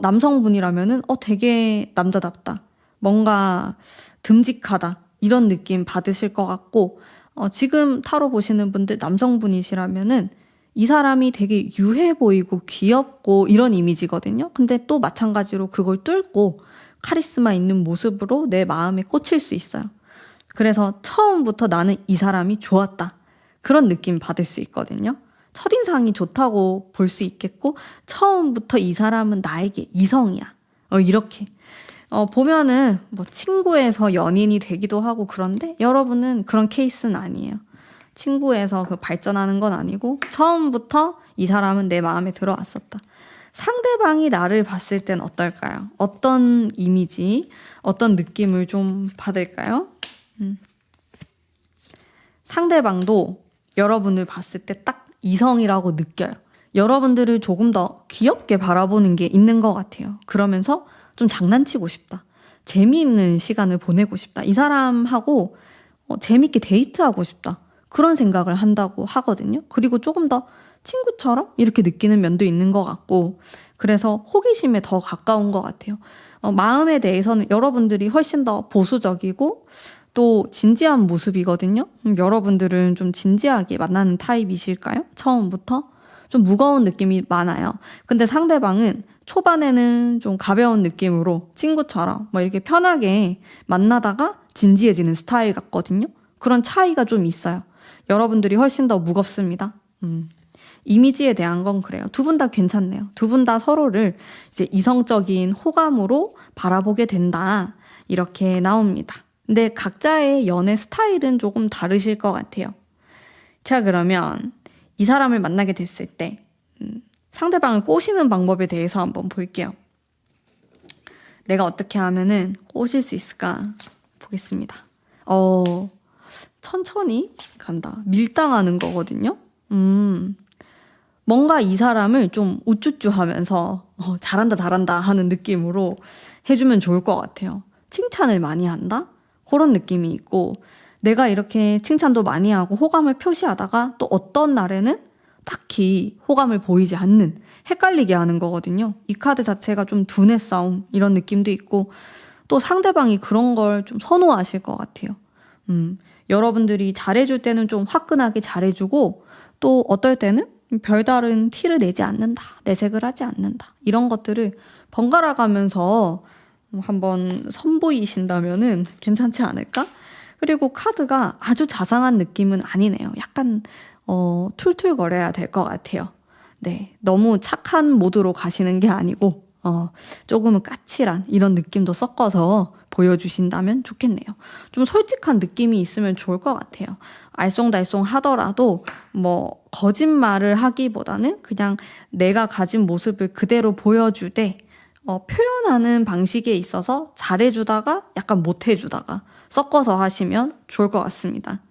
Speaker 1: 남성분이라면은 되게 남자답다. 뭔가 듬직하다. 이런 느낌 받으실 것 같고 지금 타로 보시는 분들 남성분이시라면은 이 사람이 되게 유해 보이고 귀엽고 이런 이미지거든요. 근데 또 마찬가지로 그걸 뚫고 카리스마 있는 모습으로 내 마음에 꽂힐 수 있어요. 그래서 처음부터 나는 이 사람이 좋았다. 그런 느낌 받을 수 있거든요. 첫인상이 좋다고 볼 수 있겠고 처음부터 이 사람은 나에게 이성이야. 이렇게. 보면은 뭐 친구에서 연인이 되기도 하고 그런데 여러분은 그런 케이스는 아니에요. 친구에서 발전하는 건 아니고 처음부터 이 사람은 내 마음에 들어왔었다. 상대방이 나를 봤을 땐 어떨까요? 어떤 이미지, 어떤 느낌을 좀 받을까요? 상대방도 여러분을 봤을 때 딱 이성이라고 느껴요. 여러분들을 조금 더 귀엽게 바라보는 게 있는 것 같아요. 그러면서 좀 장난치고 싶다. 재미있는 시간을 보내고 싶다. 이 사람하고 재밌게 데이트하고 싶다. 그런 생각을 한다고 하거든요. 그리고 조금 더 친구처럼 이렇게 느끼는 면도 있는 것 같고, 그래서 호기심에 더 가까운 것 같아요. 마음에 대해서는 여러분들이 훨씬 더 보수적이고 또 진지한 모습이거든요. 여러분들은 좀 진지하게 만나는 타입이실까요? 처음부터? 좀 무거운 느낌이 많아요. 근데 상대방은 초반에는 좀 가벼운 느낌으로 친구처럼 뭐 이렇게 편하게 만나다가 진지해지는 스타일 같거든요. 그런 차이가 좀 있어요. 여러분들이 훨씬 더 무겁습니다. 이미지에 대한 건 그래요. 두 분 다 괜찮네요. 두 분 다 서로를 이제 이성적인 호감으로 바라보게 된다. 이렇게 나옵니다. 근데 각자의 연애 스타일은 조금 다르실 것 같아요. 자, 그러면 이 사람을 만나게 됐을 때 상대방을 꼬시는 방법에 대해서 한번 볼게요. 내가 어떻게 하면은 꼬실 수 있을까 보겠습니다. 천천히 간다. 밀당하는 거거든요. 뭔가 이 사람을 좀 우쭈쭈 하면서 잘한다 하는 느낌으로 해주면 좋을 것 같아요. 칭찬을 많이 한다? 그런 느낌이 있고, 내가 이렇게 칭찬도 많이 하고 호감을 표시하다가 또 어떤 날에는 딱히 호감을 보이지 않는, 헷갈리게 하는 거거든요. 이 카드 자체가 좀 두뇌 싸움 이런 느낌도 있고, 또 상대방이 그런 걸 좀 선호하실 것 같아요. 여러분들이 잘해줄 때는 좀 화끈하게 잘해주고, 또 어떨 때는 별다른 티를 내지 않는다, 내색을 하지 않는다, 이런 것들을 번갈아 가면서 한번 선보이신다면은 괜찮지 않을까? 그리고 카드가 아주 자상한 느낌은 아니네요. 약간 툴툴거려야 될 것 같아요. 네, 너무 착한 모드로 가시는 게 아니고 조금은 까칠한 이런 느낌도 섞어서 보여주신다면 좋겠네요. 좀 솔직한 느낌이 있으면 좋을 것 같아요. 알쏭달쏭 하더라도 뭐 거짓말을 하기보다는 그냥 내가 가진 모습을 그대로 보여주되 표현하는 방식에 있어서 잘해주다가 약간 못해주다가 섞어서 하시면 좋을 것 같습니다.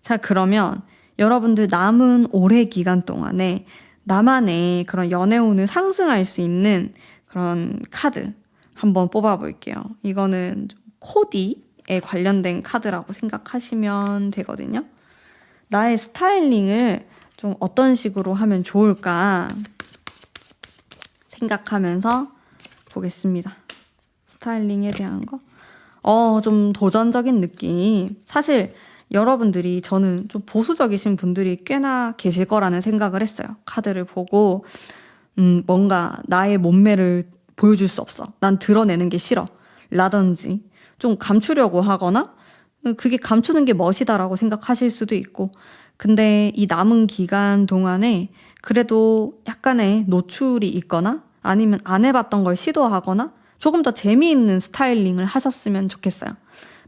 Speaker 1: 자, 그러면 여러분들 남은 오래 기간 동안에 나만의 그런 연애운을 상승할 수 있는 그런 카드 한번 뽑아볼게요. 이거는 코디에 관련된 카드라고 생각하시면 되거든요. 나의 스타일링을 좀 어떤 식으로 하면 좋을까 생각하면서 보겠습니다. 스타일링에 대한 거. 좀 도전적인 느낌. 사실 여러분들이, 저는 좀 보수적이신 분들이 꽤나 계실 거라는 생각을 했어요. 카드를 보고 뭔가 나의 몸매를 보여줄 수 없어. 난 드러내는 게 싫어. 라든지 좀 감추려고 하거나 그게 감추는 게 멋이다라고 생각하실 수도 있고, 근데 이 남은 기간 동안에 그래도 약간의 노출이 있거나 아니면 안 해봤던 걸 시도하거나 조금 더 재미있는 스타일링을 하셨으면 좋겠어요.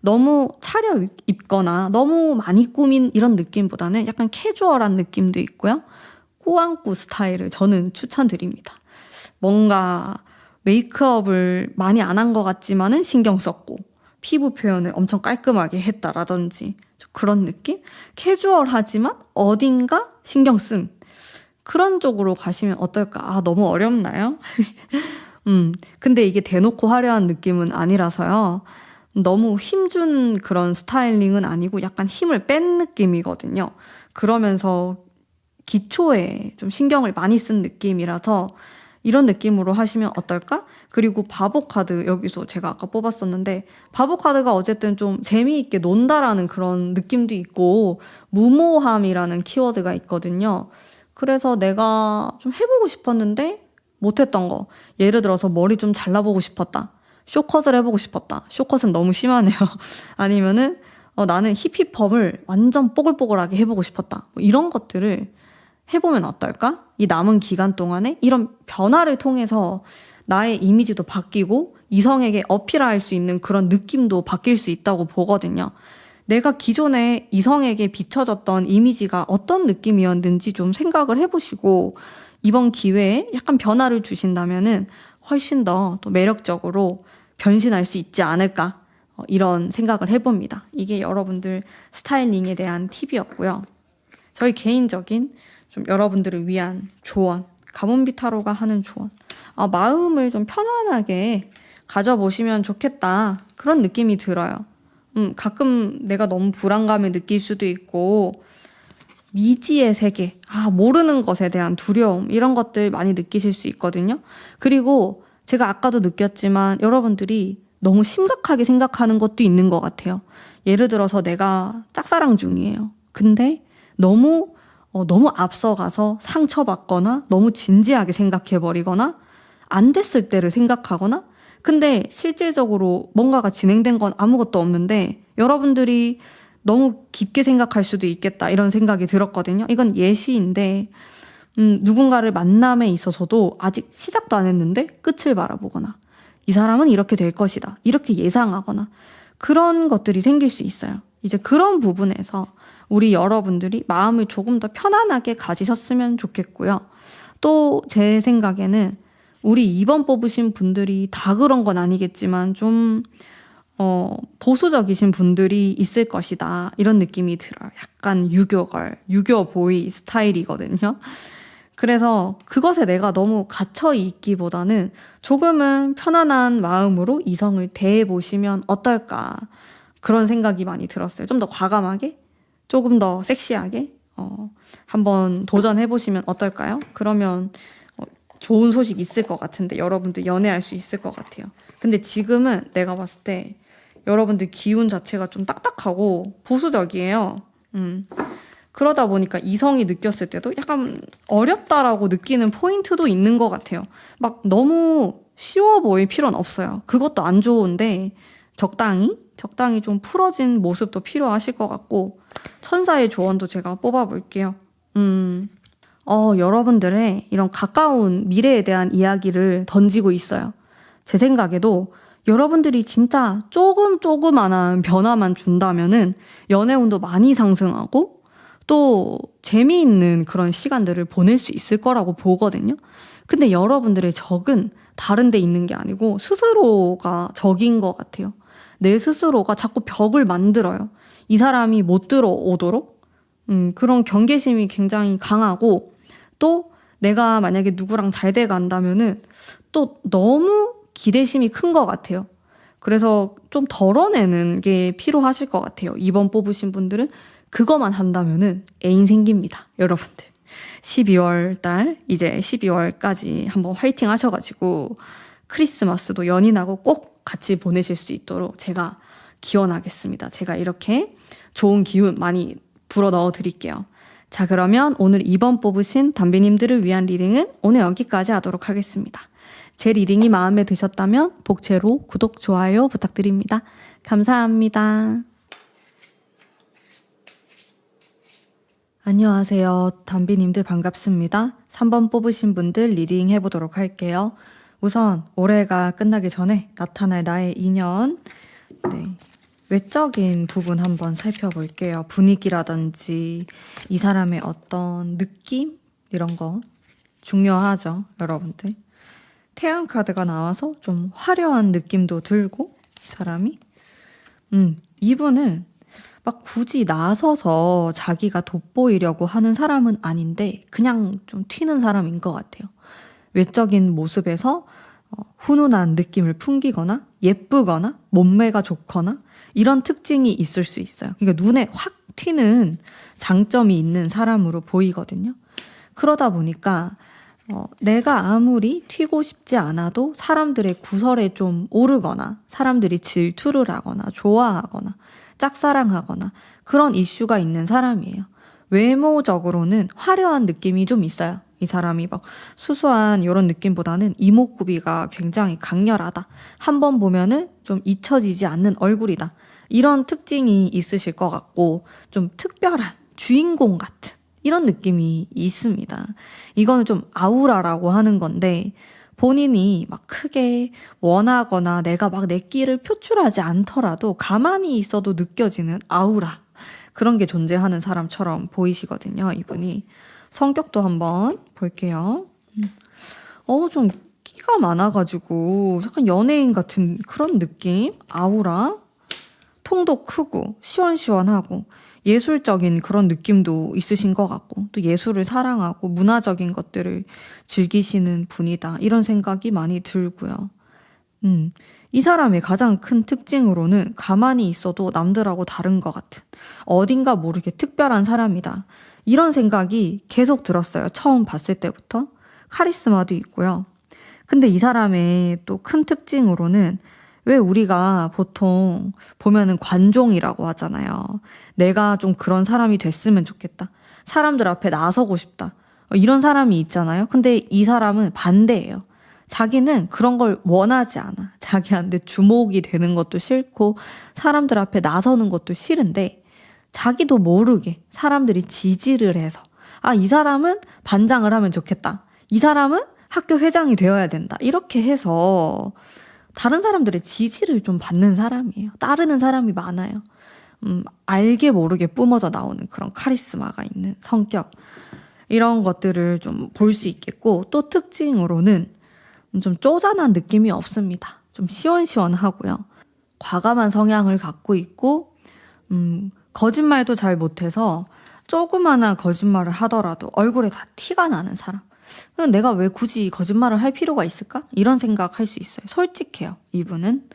Speaker 1: 너무 차려 입거나 너무 많이 꾸민 이런 느낌보다는 약간 캐주얼한 느낌도 있고요. 꾸안꾸 스타일을 저는 추천드립니다. 뭔가 메이크업을 많이 안 한 것 같지만은 신경 썼고 피부 표현을 엄청 깔끔하게 했다라든지 그런 느낌? 캐주얼하지만 어딘가 신경 쓴 그런 쪽으로 가시면 어떨까? 너무 어렵나요? 근데 이게 대놓고 화려한 느낌은 아니라서요. 너무 힘준 그런 스타일링은 아니고 약간 힘을 뺀 느낌이거든요. 그러면서 기초에 좀 신경을 많이 쓴 느낌이라서 이런 느낌으로 하시면 어떨까? 그리고 바보 카드, 여기서 제가 아까 뽑았었는데 바보 카드가 어쨌든 좀 재미있게 논다라는 그런 느낌도 있고 무모함이라는 키워드가 있거든요. 그래서 내가 좀 해보고 싶었는데 못했던 거, 예를 들어서 머리 좀 잘라보고 싶었다, 쇼컷을 해보고 싶었다. 쇼컷은 너무 심하네요. 아니면은 나는 힙힙업을 완전 뽀글뽀글하게 해보고 싶었다. 뭐 이런 것들을 해보면 어떨까? 이 남은 기간 동안에 이런 변화를 통해서 나의 이미지도 바뀌고 이성에게 어필할 수 있는 그런 느낌도 바뀔 수 있다고 보거든요. 내가 기존에 이성에게 비춰졌던 이미지가 어떤 느낌이었는지 좀 생각을 해보시고 이번 기회에 약간 변화를 주신다면은 훨씬 더 또 매력적으로 변신할 수 있지 않을까, 이런 생각을 해봅니다. 이게 여러분들 스타일링에 대한 팁이었고요. 저희 개인적인 좀 여러분들을 위한 조언, 가문비 타로가 하는 조언. 마음을 좀 편안하게 가져보시면 좋겠다. 그런 느낌이 들어요. 가끔 내가 너무 불안감을 느낄 수도 있고, 미지의 세계, 모르는 것에 대한 두려움, 이런 것들 많이 느끼실 수 있거든요. 그리고 제가 아까도 느꼈지만 여러분들이 너무 심각하게 생각하는 것도 있는 것 같아요. 예를 들어서 내가 짝사랑 중이에요. 근데 너무 앞서가서 상처받거나 너무 진지하게 생각해버리거나 안 됐을 때를 생각하거나 근데 실질적으로 뭔가가 진행된 건 아무것도 없는데 여러분들이 너무 깊게 생각할 수도 있겠다 이런 생각이 들었거든요. 이건 예시인데 누군가를 만남에 있어서도 아직 시작도 안 했는데 끝을 바라보거나 이 사람은 이렇게 될 것이다 이렇게 예상하거나 그런 것들이 생길 수 있어요. 이제 그런 부분에서 우리 여러분들이 마음을 조금 더 편안하게 가지셨으면 좋겠고요. 또 제 생각에는 우리 2번 뽑으신 분들이 다 그런 건 아니겠지만 좀 보수적이신 분들이 있을 것이다 이런 느낌이 들어요. 약간 유교보이 스타일이거든요. 그래서 그것에 내가 너무 갇혀 있기보다는 조금은 편안한 마음으로 이성을 대해보시면 어떨까 그런 생각이 많이 들었어요. 좀 더 과감하게 조금 더 섹시하게 한번 도전해보시면 어떨까요? 그러면 좋은 소식 있을 것 같은데 여러분들 연애할 수 있을 것 같아요. 근데 지금은 내가 봤을 때 여러분들 기운 자체가 좀 딱딱하고 보수적이에요. 그러다 보니까 이성이 느꼈을 때도 약간 어렵다라고 느끼는 포인트도 있는 것 같아요. 막 너무 쉬워 보일 필요는 없어요. 그것도 안 좋은데 적당히 좀 풀어진 모습도 필요하실 것 같고 천사의 조언도 제가 뽑아볼게요. 여러분들의 이런 가까운 미래에 대한 이야기를 던지고 있어요. 제 생각에도 여러분들이 진짜 조그만한 변화만 준다면은 연애운도 많이 상승하고 또 재미있는 그런 시간들을 보낼 수 있을 거라고 보거든요. 근데 여러분들의 적은 다른 데 있는 게 아니고 스스로가 적인 것 같아요. 내 스스로가 자꾸 벽을 만들어요. 이 사람이 못 들어오도록 그런 경계심이 굉장히 강하고 또 내가 만약에 누구랑 잘 돼간다면은 또 너무 기대심이 큰 것 같아요. 그래서 좀 덜어내는 게 필요하실 것 같아요. 2번 뽑으신 분들은 그거만 한다면은 애인 생깁니다. 여러분들. 12월 달 이제 12월까지 한번 화이팅 하셔가지고 크리스마스도 연인하고 꼭 같이 보내실 수 있도록 제가 기원하겠습니다. 제가 이렇게 좋은 기운 많이 불어 넣어 드릴게요. 자, 그러면 오늘 2번 뽑으신 담비님들을 위한 리딩은 오늘 여기까지 하도록 하겠습니다. 제 리딩이 마음에 드셨다면 복채로 구독, 좋아요 부탁드립니다. 감사합니다. 안녕하세요. 담비님들 반갑습니다. 3번 뽑으신 분들 리딩 해보도록 할게요. 우선 올해가 끝나기 전에 나타날 나의 인연, 외적인 부분 한번 살펴볼게요. 분위기라든지 이 사람의 어떤 느낌? 이런 거 중요하죠, 여러분들. 태양 카드가 나와서 좀 화려한 느낌도 들고 사람이 이분은 막 굳이 나서서 자기가 돋보이려고 하는 사람은 아닌데 그냥 좀 튀는 사람인 것 같아요. 외적인 모습에서 훈훈한 느낌을 풍기거나 예쁘거나 몸매가 좋거나 이런 특징이 있을 수 있어요. 그러니까 눈에 확 튀는 장점이 있는 사람으로 보이거든요. 그러다 보니까 내가 아무리 튀고 싶지 않아도 사람들의 구설에 좀 오르거나 사람들이 질투를 하거나 좋아하거나 짝사랑하거나 그런 이슈가 있는 사람이에요. 외모적으로는 화려한 느낌이 좀 있어요. 이 사람이 막 수수한 이런 느낌보다는 이목구비가 굉장히 강렬하다. 한번 보면은 좀 잊혀지지 않는 얼굴이다. 이런 특징이 있으실 것 같고 좀 특별한 주인공 같은 이런 느낌이 있습니다. 이거는 좀 아우라라고 하는 건데 본인이 막 크게 원하거나 내가 막 내 끼를 표출하지 않더라도 가만히 있어도 느껴지는 아우라 그런 게 존재하는 사람처럼 보이시거든요. 이분이. 성격도 한번 볼게요. 좀 끼가 많아가지고 약간 연예인 같은 그런 느낌? 아우라? 통도 크고 시원시원하고 예술적인 그런 느낌도 있으신 것 같고 또 예술을 사랑하고 문화적인 것들을 즐기시는 분이다. 이런 생각이 많이 들고요. 이 사람의 가장 큰 특징으로는 가만히 있어도 남들하고 다른 것 같은 어딘가 모르게 특별한 사람이다. 이런 생각이 계속 들었어요. 처음 봤을 때부터. 카리스마도 있고요. 근데 이 사람의 또 큰 특징으로는 왜 우리가 보통 보면은 관종이라고 하잖아요. 내가 좀 그런 사람이 됐으면 좋겠다. 사람들 앞에 나서고 싶다. 이런 사람이 있잖아요. 근데 이 사람은 반대예요. 자기는 그런 걸 원하지 않아. 자기한테 주목이 되는 것도 싫고 사람들 앞에 나서는 것도 싫은데 자기도 모르게 사람들이 지지를 해서 이 사람은 반장을 하면 좋겠다. 이 사람은 학교 회장이 되어야 된다. 이렇게 해서 다른 사람들의 지지를 좀 받는 사람이에요. 따르는 사람이 많아요. 알게 모르게 뿜어져 나오는 그런 카리스마가 있는 성격. 이런 것들을 좀 볼 수 있겠고 또 특징으로는 좀 쪼잔한 느낌이 없습니다. 좀 시원시원하고요. 과감한 성향을 갖고 있고 거짓말도 잘 못해서 조그마한 거짓말을 하더라도 얼굴에 다 티가 나는 사람. 내가 왜 굳이 거짓말을 할 필요가 있을까? 이런 생각할 수 있어요. 솔직해요, 이분은.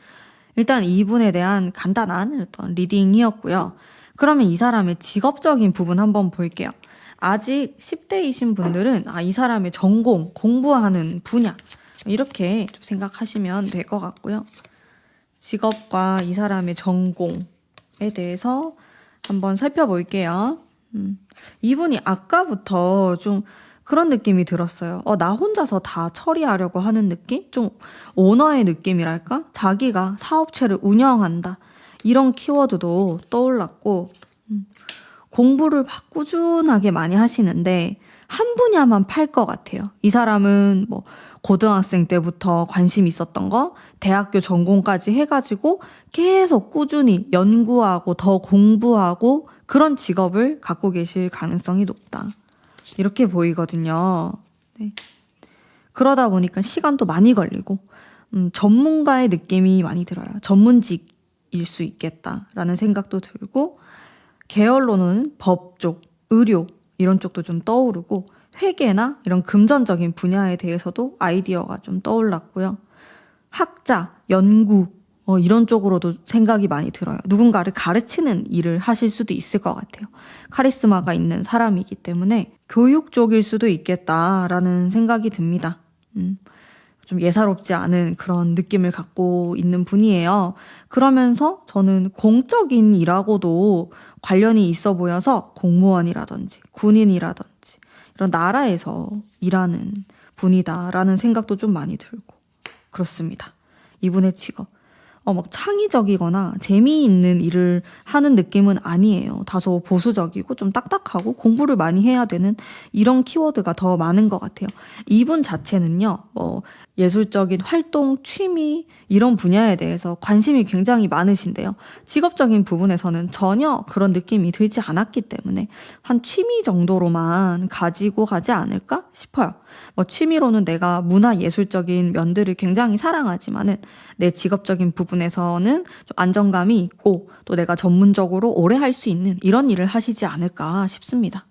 Speaker 1: 일단 이분에 대한 간단한 어떤 리딩이었고요. 그러면 이 사람의 직업적인 부분 한번 볼게요. 아직 10대이신 분들은 이 사람의 전공, 공부하는 분야 이렇게 좀 생각하시면 될 것 같고요. 직업과 이 사람의 전공에 대해서 한번 살펴볼게요. 이분이 아까부터 좀 그런 느낌이 들었어요. 나 혼자서 다 처리하려고 하는 느낌? 좀 오너의 느낌이랄까? 자기가 사업체를 운영한다. 이런 키워드도 떠올랐고 공부를 막 꾸준하게 많이 하시는데 한 분야만 팔 것 같아요. 이 사람은 뭐 고등학생 때부터 관심 있었던 거 대학교 전공까지 해가지고 계속 꾸준히 연구하고 더 공부하고 그런 직업을 갖고 계실 가능성이 높다. 이렇게 보이거든요. 네. 그러다 보니까 시간도 많이 걸리고 전문가의 느낌이 많이 들어요. 전문직일 수 있겠다라는 생각도 들고 계열로는 법 쪽, 의료 이런 쪽도 좀 떠오르고 회계나 이런 금전적인 분야에 대해서도 아이디어가 좀 떠올랐고요. 학자, 연구 이런 쪽으로도 생각이 많이 들어요. 누군가를 가르치는 일을 하실 수도 있을 것 같아요. 카리스마가 있는 사람이기 때문에 교육 쪽일 수도 있겠다라는 생각이 듭니다. 좀 예사롭지 않은 그런 느낌을 갖고 있는 분이에요. 그러면서 저는 공적인 일하고도 관련이 있어 보여서 공무원이라든지 군인이라든지 이런 나라에서 일하는 분이다라는 생각도 좀 많이 들고 그렇습니다. 이분의 직업. 막 창의적이거나 재미있는 일을 하는 느낌은 아니에요. 다소 보수적이고 좀 딱딱하고 공부를 많이 해야 되는 이런 키워드가 더 많은 것 같아요. 이분 자체는요, 예술적인 활동, 취미 이런 분야에 대해서 관심이 굉장히 많으신데요. 직업적인 부분에서는 전혀 그런 느낌이 들지 않았기 때문에 한 취미 정도로만 가지고 가지 않을까 싶어요. 취미로는 내가 문화 예술적인 면들을 굉장히 사랑하지만은 내 직업적인 부분에서는 좀 안정감이 있고 또 내가 전문적으로 오래 할 수 있는 이런 일을 하시지 않을까 싶습니다.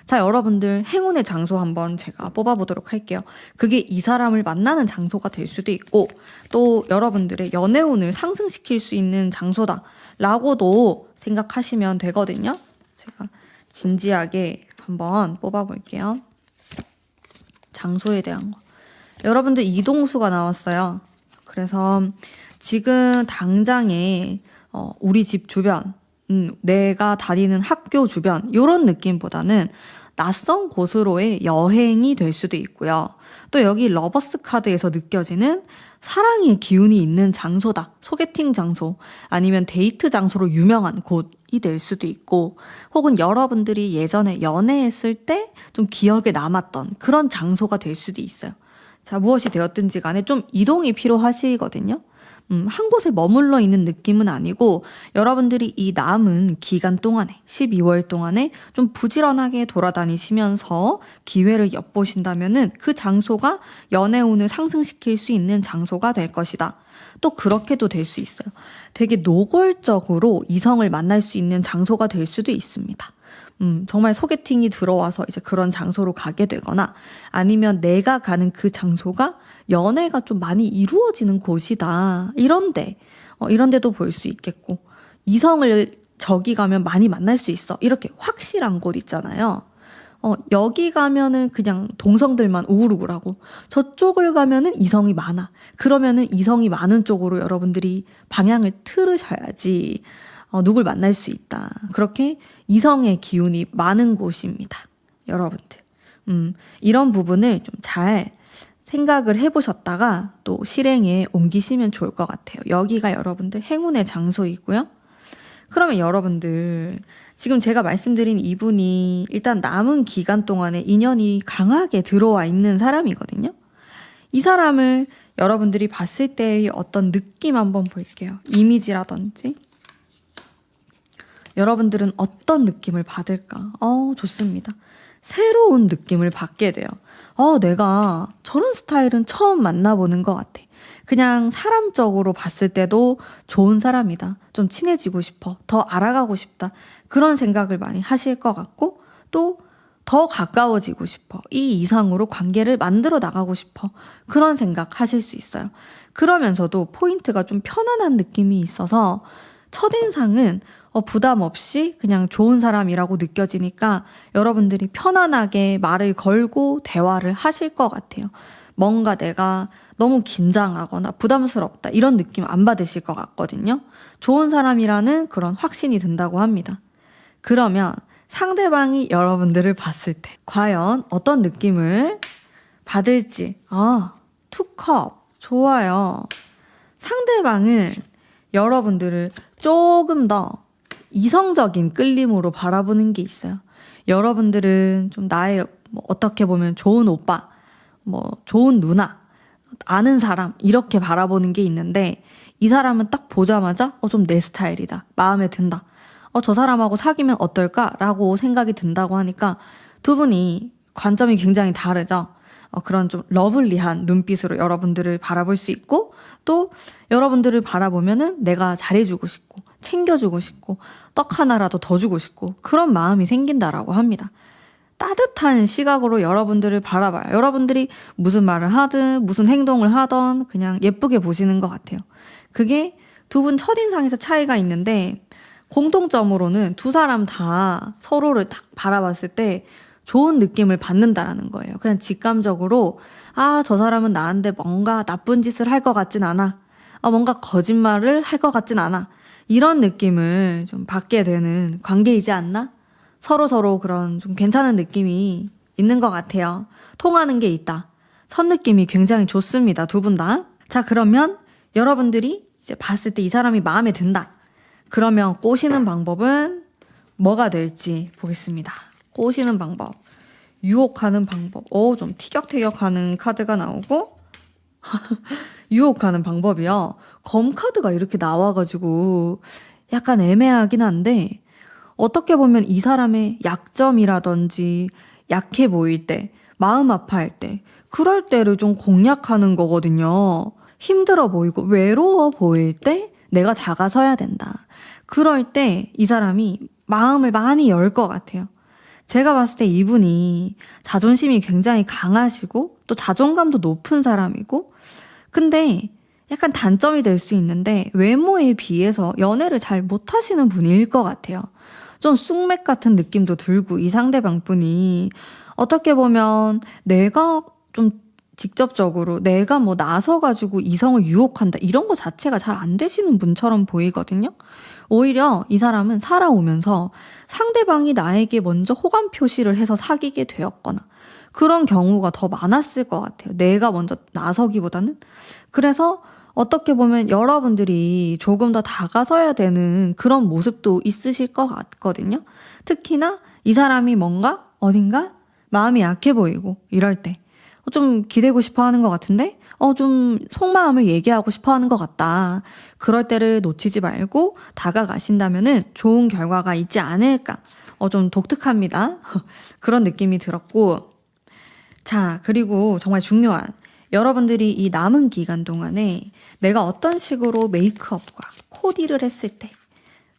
Speaker 1: 자, 여러분들 행운의 장소 한번 제가 뽑아보도록 할게요. 그게 이 사람을 만나는 장소가 될 수도 있고 또 여러분들의 연애운을 상승시킬 수 있는 장소다라고도 생각하시면 되거든요. 제가 진지하게 한번 뽑아볼게요. 장소에 대한 거. 여러분들 이동수가 나왔어요. 그래서 지금 당장에 우리 집 주변, 내가 다니는 학교 주변 이런 느낌보다는 낯선 곳으로의 여행이 될 수도 있고요. 또 여기 러버스 카드에서 느껴지는 사랑의 기운이 있는 장소다. 소개팅 장소 아니면 데이트 장소로 유명한 곳이 될 수도 있고 혹은 여러분들이 예전에 연애했을 때 좀 기억에 남았던 그런 장소가 될 수도 있어요. 자, 무엇이 되었든지 간에 좀 이동이 필요하시거든요. 한 곳에 머물러 있는 느낌은 아니고 여러분들이 이 남은 기간 동안에 12월 동안에 좀 부지런하게 돌아다니시면서 기회를 엿보신다면은 그 장소가 연애운을 상승시킬 수 있는 장소가 될 것이다. 또 그렇게도 될 수 있어요. 되게 노골적으로 이성을 만날 수 있는 장소가 될 수도 있습니다. 정말 소개팅이 들어와서 이제 그런 장소로 가게 되거나 아니면 내가 가는 그 장소가 연애가 좀 많이 이루어지는 곳이다. 이런 데도 볼 수 있겠고 이성을 저기 가면 많이 만날 수 있어. 이렇게 확실한 곳 있잖아요. 여기 가면은 그냥 동성들만 우글우글하고 저쪽을 가면은 이성이 많아. 그러면은 이성이 많은 쪽으로 여러분들이 방향을 틀으셔야지 누굴 만날 수 있다. 그렇게 이성의 기운이 많은 곳입니다. 여러분들. 이런 부분을 좀 잘 생각을 해보셨다가 또 실행에 옮기시면 좋을 것 같아요. 여기가 여러분들 행운의 장소이고요. 그러면 여러분들 지금 제가 말씀드린 이분이 일단 남은 기간 동안에 인연이 강하게 들어와 있는 사람이거든요. 이 사람을 여러분들이 봤을 때의 어떤 느낌 한번 볼게요. 이미지라든지 여러분들은 어떤 느낌을 받을까? 좋습니다. 새로운 느낌을 받게 돼요. 내가 저런 스타일은 처음 만나보는 것 같아. 그냥 사람적으로 봤을 때도 좋은 사람이다. 좀 친해지고 싶어. 더 알아가고 싶다. 그런 생각을 많이 하실 것 같고 또 더 가까워지고 싶어. 이 이상으로 관계를 만들어 나가고 싶어. 그런 생각 하실 수 있어요. 그러면서도 포인트가 좀 편안한 느낌이 있어서 첫인상은 부담 없이 그냥 좋은 사람이라고 느껴지니까 여러분들이 편안하게 말을 걸고 대화를 하실 것 같아요. 뭔가 내가 너무 긴장하거나 부담스럽다 이런 느낌 안 받으실 것 같거든요. 좋은 사람이라는 그런 확신이 든다고 합니다. 그러면 상대방이 여러분들을 봤을 때 과연 어떤 느낌을 받을지 투컵 좋아요. 상대방은 여러분들을 조금 더 이성적인 끌림으로 바라보는 게 있어요. 여러분들은 좀 나의 어떻게 보면 좋은 오빠, 좋은 누나, 아는 사람 이렇게 바라보는 게 있는데 이 사람은 딱 보자마자 좀 내 스타일이다. 마음에 든다. 저 사람하고 사귀면 어떨까라고 생각이 든다고 하니까 두 분이 관점이 굉장히 다르죠. 그런 좀 러블리한 눈빛으로 여러분들을 바라볼 수 있고 또 여러분들을 바라보면은 내가 잘해주고 싶고 챙겨주고 싶고 떡 하나라도 더 주고 싶고 그런 마음이 생긴다라고 합니다. 따뜻한 시각으로 여러분들을 바라봐요. 여러분들이 무슨 말을 하든 무슨 행동을 하던 그냥 예쁘게 보시는 것 같아요. 그게 두 분 첫인상에서 차이가 있는데 공통점으로는 두 사람 다 서로를 딱 바라봤을 때 좋은 느낌을 받는다라는 거예요. 그냥 직감적으로 저 사람은 나한테 뭔가 나쁜 짓을 할 것 같진 않아. 뭔가 거짓말을 할 것 같진 않아. 이런 느낌을 좀 받게 되는 관계이지 않나? 서로 그런 좀 괜찮은 느낌이 있는 것 같아요. 통하는 게 있다. 첫 느낌이 굉장히 좋습니다. 두 분 다. 자, 그러면 여러분들이 이제 봤을 때 이 사람이 마음에 든다. 그러면 꼬시는 방법은 뭐가 될지 보겠습니다. 꼬시는 방법. 유혹하는 방법. 좀 티격태격하는 카드가 나오고 유혹하는 방법이요. 검 카드가 이렇게 나와가지고 약간 애매하긴 한데 어떻게 보면 이 사람의 약점이라든지 약해 보일 때, 마음 아파할 때 그럴 때를 좀 공략하는 거거든요. 힘들어 보이고 외로워 보일 때 내가 다가서야 된다. 그럴 때 이 사람이 마음을 많이 열 것 같아요. 제가 봤을 때 이분이 자존심이 굉장히 강하시고 또 자존감도 높은 사람이고 근데 약간 단점이 될 수 있는데 외모에 비해서 연애를 잘 못하시는 분일 것 같아요. 좀 쑥맥 같은 느낌도 들고 이 상대방 분이 어떻게 보면 내가 좀 직접적으로 내가 나서가지고 이성을 유혹한다 이런 거 자체가 잘 안 되시는 분처럼 보이거든요. 오히려 이 사람은 살아오면서 상대방이 나에게 먼저 호감 표시를 해서 사귀게 되었거나 그런 경우가 더 많았을 것 같아요. 내가 먼저 나서기보다는. 그래서 어떻게 보면 여러분들이 조금 더 다가서야 되는 그런 모습도 있으실 것 같거든요. 특히나 이 사람이 뭔가 어딘가 마음이 약해 보이고 이럴 때 좀 기대고 싶어 하는 것 같은데? 좀 속마음을 얘기하고 싶어 하는 것 같다. 그럴 때를 놓치지 말고 다가가신다면은 좋은 결과가 있지 않을까. 좀 독특합니다. 그런 느낌이 들었고. 자, 그리고 정말 중요한. 여러분들이 이 남은 기간 동안에 내가 어떤 식으로 메이크업과 코디를 했을 때,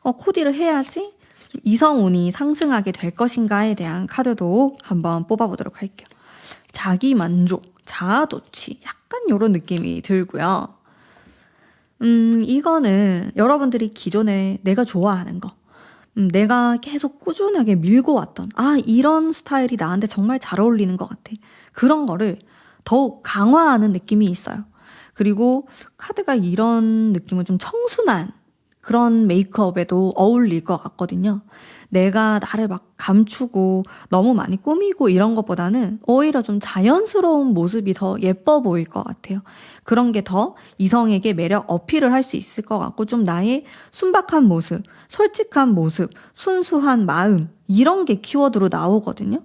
Speaker 1: 코디를 해야지 이성운이 상승하게 될 것인가에 대한 카드도 한번 뽑아보도록 할게요. 자기 만족, 자아도취, 약간 이런 느낌이 들고요. 이거는 여러분들이 기존에 내가 좋아하는 거, 내가 계속 꾸준하게 밀고 왔던, 이런 스타일이 나한테 정말 잘 어울리는 것 같아. 그런 거를 더욱 강화하는 느낌이 있어요. 그리고 카드가 이런 느낌은 좀 청순한 그런 메이크업에도 어울릴 것 같거든요. 내가 나를 막 감추고 너무 많이 꾸미고 이런 것보다는 오히려 좀 자연스러운 모습이 더 예뻐 보일 것 같아요. 그런 게 더 이성에게 매력 어필을 할 수 있을 것 같고 좀 나의 순박한 모습, 솔직한 모습, 순수한 마음 이런 게 키워드로 나오거든요.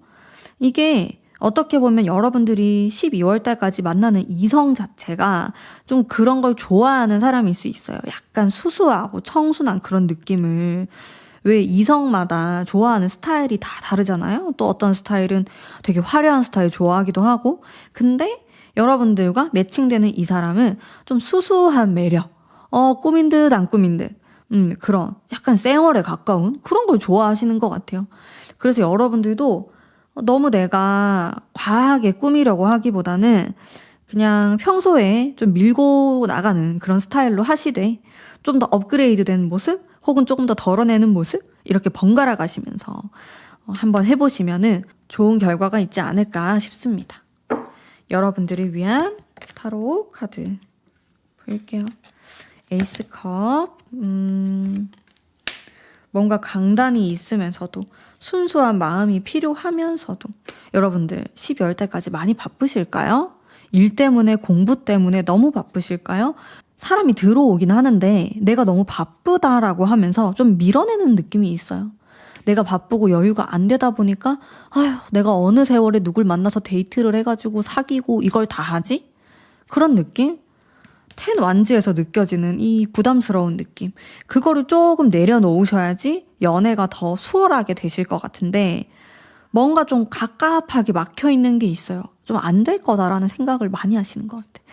Speaker 1: 이게 어떻게 보면 여러분들이 12월 달까지 만나는 이성 자체가 좀 그런 걸 좋아하는 사람일 수 있어요. 약간 수수하고 청순한 그런 느낌을. 왜 이성마다 좋아하는 스타일이 다 다르잖아요. 또 어떤 스타일은 되게 화려한 스타일 좋아하기도 하고. 근데 여러분들과 매칭되는 이 사람은 좀 수수한 매력. 꾸민 듯 안 꾸민 듯. 그런 약간 쌩얼에 가까운 그런 걸 좋아하시는 것 같아요. 그래서 여러분들도 너무 내가 과하게 꾸미려고 하기보다는 그냥 평소에 좀 밀고 나가는 그런 스타일로 하시되 좀 더 업그레이드된 모습 혹은 조금 더 덜어내는 모습 이렇게 번갈아 가시면서 한번 해보시면은 좋은 결과가 있지 않을까 싶습니다. 여러분들을 위한 타로 카드 볼게요. 에이스컵, 뭔가 강단이 있으면서도 순수한 마음이 필요하면서도 여러분들 12월 달까지 많이 바쁘실까요? 일 때문에 공부 때문에 너무 바쁘실까요? 사람이 들어오긴 하는데 내가 너무 바쁘다라고 하면서 좀 밀어내는 느낌이 있어요. 내가 바쁘고 여유가 안 되다 보니까 내가 어느 세월에 누굴 만나서 데이트를 해가지고 사귀고 이걸 다 하지? 그런 느낌? 텐 완지에서 느껴지는 이 부담스러운 느낌. 그거를 조금 내려놓으셔야지 연애가 더 수월하게 되실 것 같은데 뭔가 좀 갑갑하게 막혀있는 게 있어요. 좀 안 될 거다라는 생각을 많이 하시는 것 같아.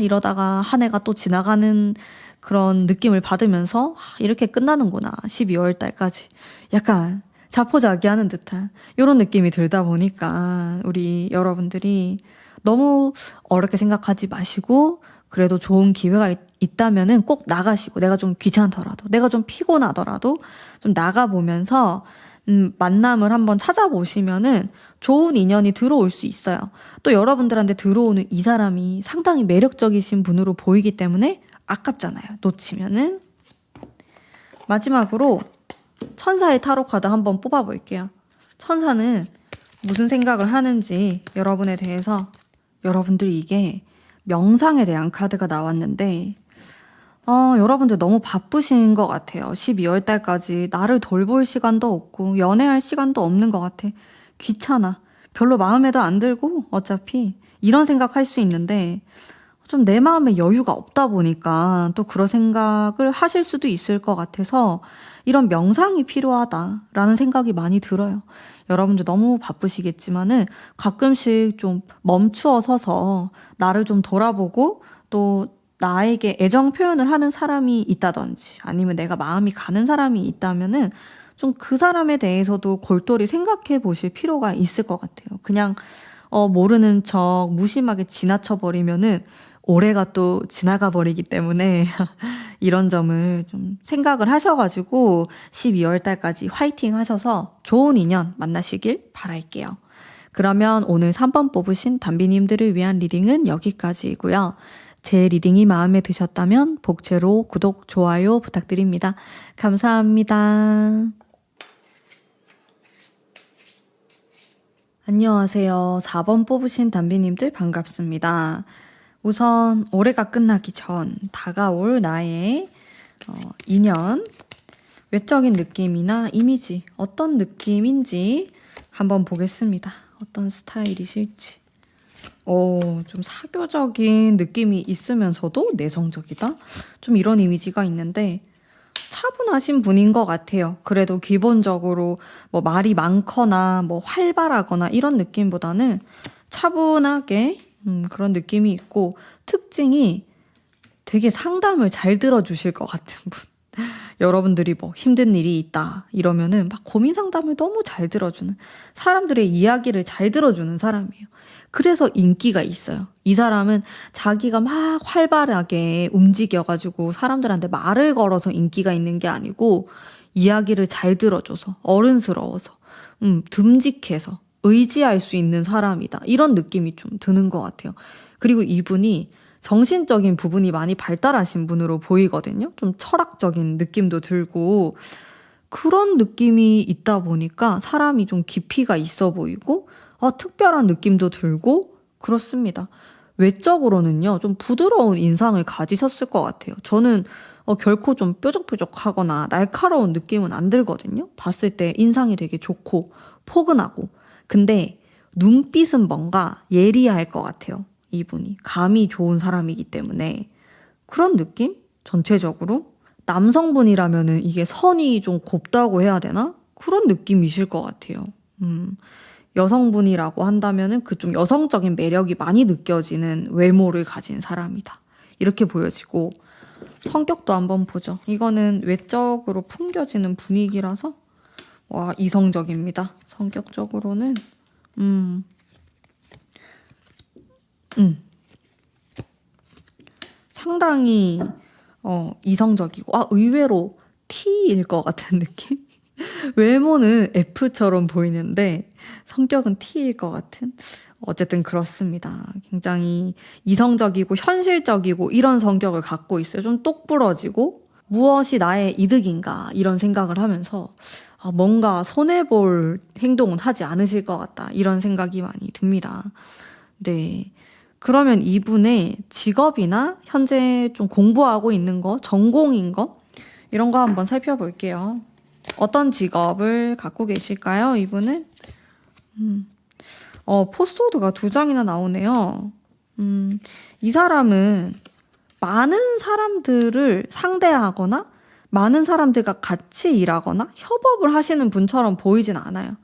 Speaker 1: 이러다가 한 해가 또 지나가는 그런 느낌을 받으면서 이렇게 끝나는구나. 12월 달까지. 약간 자포자기하는 듯한 이런 느낌이 들다 보니까 우리 여러분들이 너무 어렵게 생각하지 마시고 그래도 좋은 기회가 있다면은 꼭 나가시고 내가 좀 귀찮더라도 내가 좀 피곤하더라도 좀 나가보면서 만남을 한번 찾아보시면은 좋은 인연이 들어올 수 있어요. 또 여러분들한테 들어오는 이 사람이 상당히 매력적이신 분으로 보이기 때문에 아깝잖아요. 놓치면은. 마지막으로 천사의 타로 카드 한번 뽑아볼게요. 천사는 무슨 생각을 하는지 여러분에 대해서 여러분들이 이게 명상에 대한 카드가 나왔는데 여러분들 너무 바쁘신 것 같아요. 12월 달까지 나를 돌볼 시간도 없고 연애할 시간도 없는 것 같아. 귀찮아. 별로 마음에도 안 들고 어차피 이런 생각할 수 있는데 좀 내 마음에 여유가 없다 보니까 또 그런 생각을 하실 수도 있을 것 같아서 이런 명상이 필요하다라는 생각이 많이 들어요. 여러분들 너무 바쁘시겠지만은 가끔씩 좀 멈추어 서서 나를 좀 돌아보고 또 나에게 애정 표현을 하는 사람이 있다든지 아니면 내가 마음이 가는 사람이 있다면은 좀 그 사람에 대해서도 골똘히 생각해 보실 필요가 있을 것 같아요. 그냥 모르는 척 무심하게 지나쳐 버리면은 올해가 또 지나가 버리기 때문에 이런 점을 좀 생각을 하셔가지고 12월 달까지 화이팅 하셔서 좋은 인연 만나시길 바랄게요. 그러면 오늘 3번 뽑으신 담비님들을 위한 리딩은 여기까지이고요. 제 리딩이 마음에 드셨다면 복채로 구독, 좋아요 부탁드립니다. 감사합니다. 안녕하세요. 4번 뽑으신 담비님들 반갑습니다. 우선 올해가 끝나기 전 다가올 나의 인연, 외적인 느낌이나 이미지 어떤 느낌인지 한번 보겠습니다. 어떤 스타일이실지. 좀 사교적인 느낌이 있으면서도 내성적이다? 좀 이런 이미지가 있는데, 차분하신 분인 것 같아요. 그래도 기본적으로 뭐 말이 많거나 뭐 활발하거나 이런 느낌보다는 차분하게 그런 느낌이 있고, 특징이 되게 상담을 잘 들어주실 것 같은 분. 여러분들이 뭐 힘든 일이 있다 이러면은 막 고민 상담을 너무 잘 들어주는, 사람들의 이야기를 잘 들어주는 사람이에요. 그래서 인기가 있어요. 이 사람은 자기가 막 활발하게 움직여가지고 사람들한테 말을 걸어서 인기가 있는 게 아니고, 이야기를 잘 들어줘서 어른스러워서 듬직해서 의지할 수 있는 사람이다, 이런 느낌이 좀 드는 것 같아요. 그리고 이분이 정신적인 부분이 많이 발달하신 분으로 보이거든요. 좀 철학적인 느낌도 들고 그런 느낌이 있다 보니까 사람이 좀 깊이가 있어 보이고 특별한 느낌도 들고 그렇습니다. 외적으로는요, 좀 부드러운 인상을 가지셨을 것 같아요. 저는 결코 좀 뾰족뾰족하거나 날카로운 느낌은 안 들거든요. 봤을 때 인상이 되게 좋고 포근하고. 근데 눈빛은 뭔가 예리할 것 같아요. 이분이 감이 좋은 사람이기 때문에 그런 느낌? 전체적으로 남성분이라면은 이게 선이 좀 곱다고 해야 되나? 그런 느낌이실 것 같아요. 여성분이라고 한다면은 그 좀 여성적인 매력이 많이 느껴지는 외모를 가진 사람이다, 이렇게 보여지고, 성격도 한번 보죠. 이거는 외적으로 풍겨지는 분위기라서 와, 이성적입니다. 성격적으로는 상당히 이성적이고 의외로 T일 것 같은 느낌? 외모는 F처럼 보이는데 성격은 T일 것 같은? 어쨌든 그렇습니다. 굉장히 이성적이고 현실적이고 이런 성격을 갖고 있어요. 좀 똑부러지고 무엇이 나의 이득인가 이런 생각을 하면서 뭔가 손해볼 행동은 하지 않으실 것 같다, 이런 생각이 많이 듭니다. 네. 그러면 이분의 직업이나 현재 좀 공부하고 있는 거, 전공인 거, 이런 거 한번 살펴볼게요. 어떤 직업을 갖고 계실까요, 이분은? 포스트가 2장이나 나오네요. 이 사람은 많은 사람들을 상대하거나 많은 사람들과 같이 일하거나 협업을 하시는 분처럼 보이진 않아요.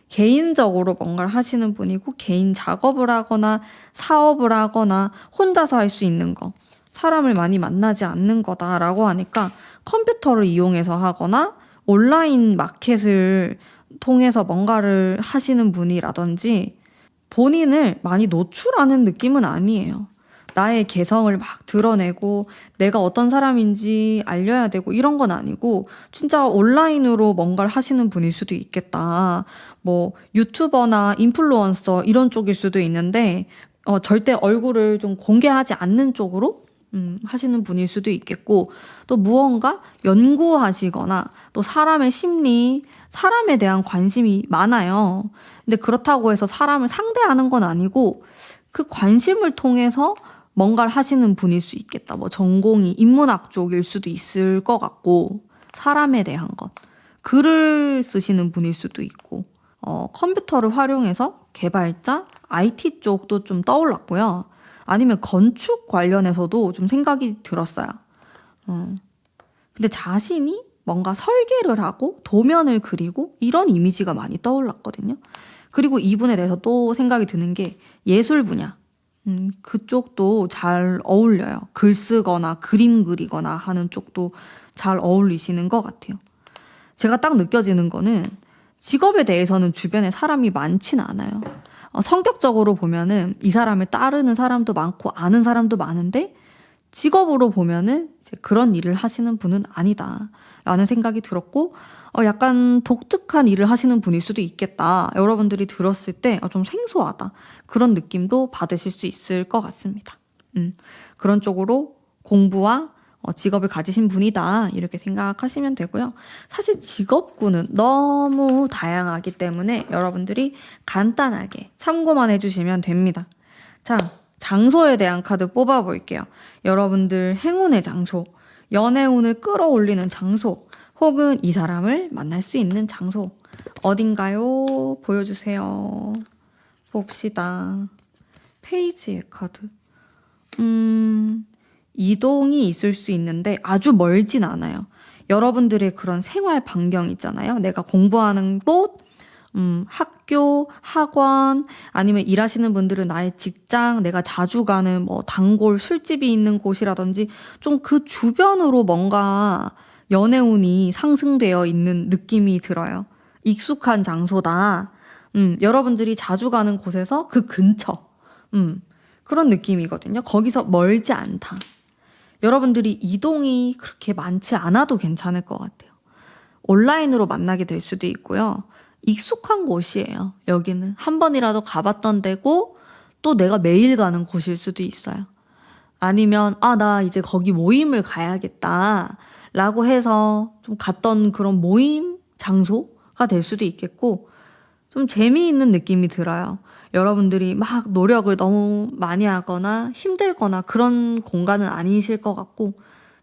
Speaker 1: 개인적으로 뭔가를 하시는 분이고, 개인 작업을 하거나 사업을 하거나 혼자서 할 수 있는 거, 사람을 많이 만나지 않는 거다라고 하니까 컴퓨터를 이용해서 하거나 온라인 마켓을 통해서 뭔가를 하시는 분이라든지 본인을 많이 노출하는 느낌은 아니에요. 나의 개성을 막 드러내고 내가 어떤 사람인지 알려야 되고 이런 건 아니고, 진짜 온라인으로 뭔가를 하시는 분일 수도 있겠다. 뭐 유튜버나 인플루언서 이런 쪽일 수도 있는데 절대 얼굴을 좀 공개하지 않는 쪽으로 하시는 분일 수도 있겠고, 또 무언가 연구하시거나 또 사람의 심리, 사람에 대한 관심이 많아요. 근데 그렇다고 해서 사람을 상대하는 건 아니고 그 관심을 통해서 뭔가를 하시는 분일 수 있겠다. 뭐 전공이 인문학 쪽일 수도 있을 것 같고, 사람에 대한 것. 글을 쓰시는 분일 수도 있고, 컴퓨터를 활용해서 개발자, IT 쪽도 좀 떠올랐고요. 아니면 건축 관련해서도 좀 생각이 들었어요. 근데 자신이 뭔가 설계를 하고 도면을 그리고 이런 이미지가 많이 떠올랐거든요. 그리고 이분에 대해서 또 생각이 드는 게 예술 분야. 그쪽도 잘 어울려요. 글 쓰거나 그림 그리거나 하는 쪽도 잘 어울리시는 것 같아요. 제가 딱 느껴지는 거는 직업에 대해서는 주변에 사람이 많진 않아요. 성격적으로 보면은 이 사람을 따르는 사람도 많고 아는 사람도 많은데, 직업으로 보면은 이제 그런 일을 하시는 분은 아니다라는 생각이 들었고, 약간 독특한 일을 하시는 분일 수도 있겠다. 여러분들이 들었을 때 좀 생소하다, 그런 느낌도 받으실 수 있을 것 같습니다. 그런 쪽으로 공부와 직업을 가지신 분이다, 이렇게 생각하시면 되고요. 사실 직업군은 너무 다양하기 때문에 여러분들이 간단하게 참고만 해주시면 됩니다. 자, 장소에 대한 카드 뽑아볼게요. 여러분들 행운의 장소, 연애운을 끌어올리는 장소, 혹은 이 사람을 만날 수 있는 장소 어딘가요? 보여주세요. 봅시다. 페이지의 카드. 이동이 있을 수 있는데 아주 멀진 않아요. 여러분들의 그런 생활 반경 있잖아요. 내가 공부하는 곳, 학교, 학원, 아니면 일하시는 분들은 나의 직장, 내가 자주 가는 뭐 단골, 술집이 있는 곳이라든지 좀 그 주변으로 뭔가 연애운이 상승되어 있는 느낌이 들어요. 익숙한 장소다. 여러분들이 자주 가는 곳에서 그 근처. 그런 느낌이거든요. 거기서 멀지 않다. 여러분들이 이동이 그렇게 많지 않아도 괜찮을 것 같아요. 온라인으로 만나게 될 수도 있고요. 익숙한 곳이에요. 여기는 한 번이라도 가봤던 데고 또 내가 매일 가는 곳일 수도 있어요. 아니면 나 이제 거기 모임을 가야겠다 라고 해서 좀 갔던 그런 모임 장소가 될 수도 있겠고, 좀 재미있는 느낌이 들어요. 여러분들이 막 노력을 너무 많이 하거나 힘들거나 그런 공간은 아니실 것 같고,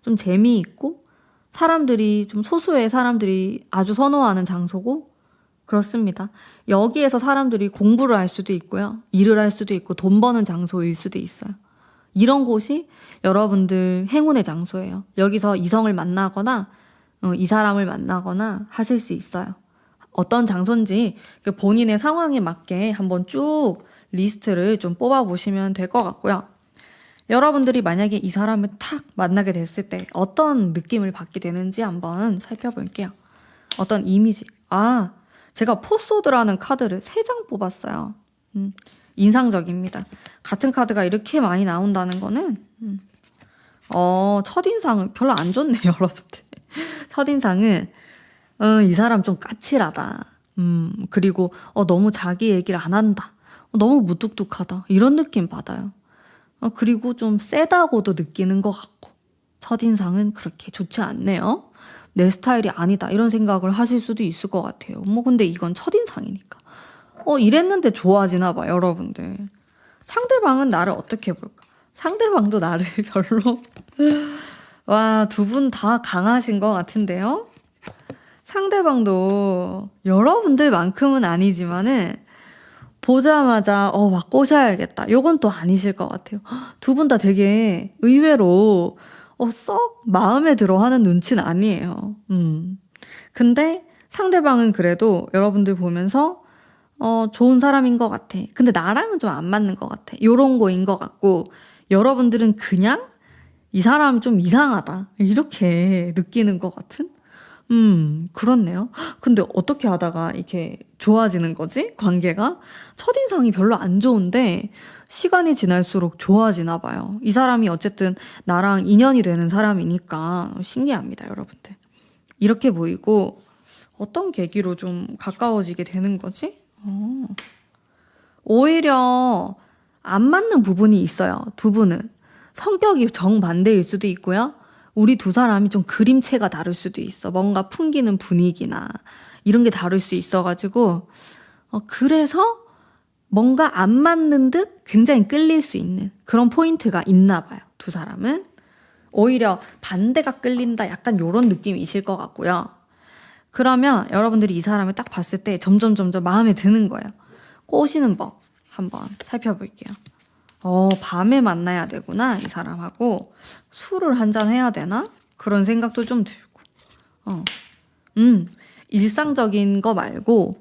Speaker 1: 좀 재미있고 사람들이 좀 소수의 사람들이 아주 선호하는 장소고, 그렇습니다. 여기에서 사람들이 공부를 할 수도 있고요. 일을 할 수도 있고 돈 버는 장소일 수도 있어요. 이런 곳이 여러분들 행운의 장소예요. 여기서 이성을 만나거나 이 사람을 만나거나 하실 수 있어요. 어떤 장소인지 본인의 상황에 맞게 한번 쭉 리스트를 좀 뽑아보시면 될 것 같고요. 여러분들이 만약에 이 사람을 탁 만나게 됐을 때 어떤 느낌을 받게 되는지 한번 살펴볼게요. 어떤 이미지. 제가 포소드라는 카드를 3장 뽑았어요. 인상적입니다. 같은 카드가 이렇게 많이 나온다는 거는 첫인상은 별로 안 좋네요, 여러분들. 첫인상은 이 사람 좀 까칠하다. 그리고 너무 자기 얘기를 안 한다. 너무 무뚝뚝하다. 이런 느낌 받아요. 그리고 좀 세다고도 느끼는 것 같고, 첫인상은 그렇게 좋지 않네요. 내 스타일이 아니다. 이런 생각을 하실 수도 있을 것 같아요. 근데 이건 첫인상이니까. 이랬는데 좋아지나 봐, 여러분들. 상대방은 나를 어떻게 볼까? 상대방도 나를 별로. 와, 두 분 다 강하신 것 같은데요? 상대방도 여러분들만큼은 아니지만은 보자마자 막 꼬셔야겠다. 요건 또 아니실 것 같아요. 두 분 다 되게 의외로 썩 마음에 들어 하는 눈치는 아니에요. 근데 상대방은 그래도 여러분들 보면서 좋은 사람인 것 같아. 근데 나랑은 좀 안 맞는 것 같아. 요런 거인 것 같고, 여러분들은 그냥 이 사람 좀 이상하다. 이렇게 느끼는 것 같은? 그렇네요. 근데 어떻게 하다가 이렇게 좋아지는 거지? 관계가? 첫인상이 별로 안 좋은데 시간이 지날수록 좋아지나 봐요. 이 사람이 어쨌든 나랑 인연이 되는 사람이니까 신기합니다, 여러분들. 이렇게 보이고, 어떤 계기로 좀 가까워지게 되는 거지? 오히려 안 맞는 부분이 있어요, 두 분은. 성격이 정반대일 수도 있고요. 우리 두 사람이 좀 그림체가 다를 수도 있어. 뭔가 풍기는 분위기나 이런 게 다를 수 있어가지고 그래서 뭔가 안 맞는 듯 굉장히 끌릴 수 있는 그런 포인트가 있나 봐요. 두 사람은. 오히려 반대가 끌린다 약간 이런 느낌이실 것 같고요. 그러면 여러분들이 이 사람을 딱 봤을 때 점점 마음에 드는 거예요. 꼬시는 법 한번 살펴볼게요. 밤에 만나야 되구나, 이 사람하고. 술을 한잔 해야 되나? 그런 생각도 좀 들고. 일상적인 거 말고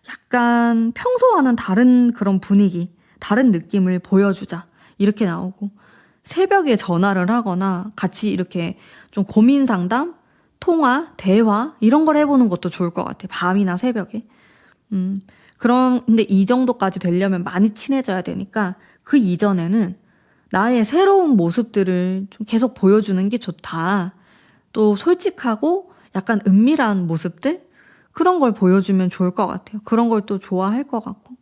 Speaker 1: 약간 평소와는 다른 그런 분위기, 다른 느낌을 보여주자. 이렇게 나오고. 새벽에 전화를 하거나 같이 이렇게 좀 고민 상담, 통화, 대화 이런 걸 해보는 것도 좋을 것 같아요. 밤이나 새벽에. 근데 이 정도까지 되려면 많이 친해져야 되니까 그 이전에는 나의 새로운 모습들을 좀 계속 보여주는 게 좋다. 또 솔직하고 약간 은밀한 모습들? 그런 걸 보여주면 좋을 것 같아요. 그런 걸 또 좋아할 것 같고.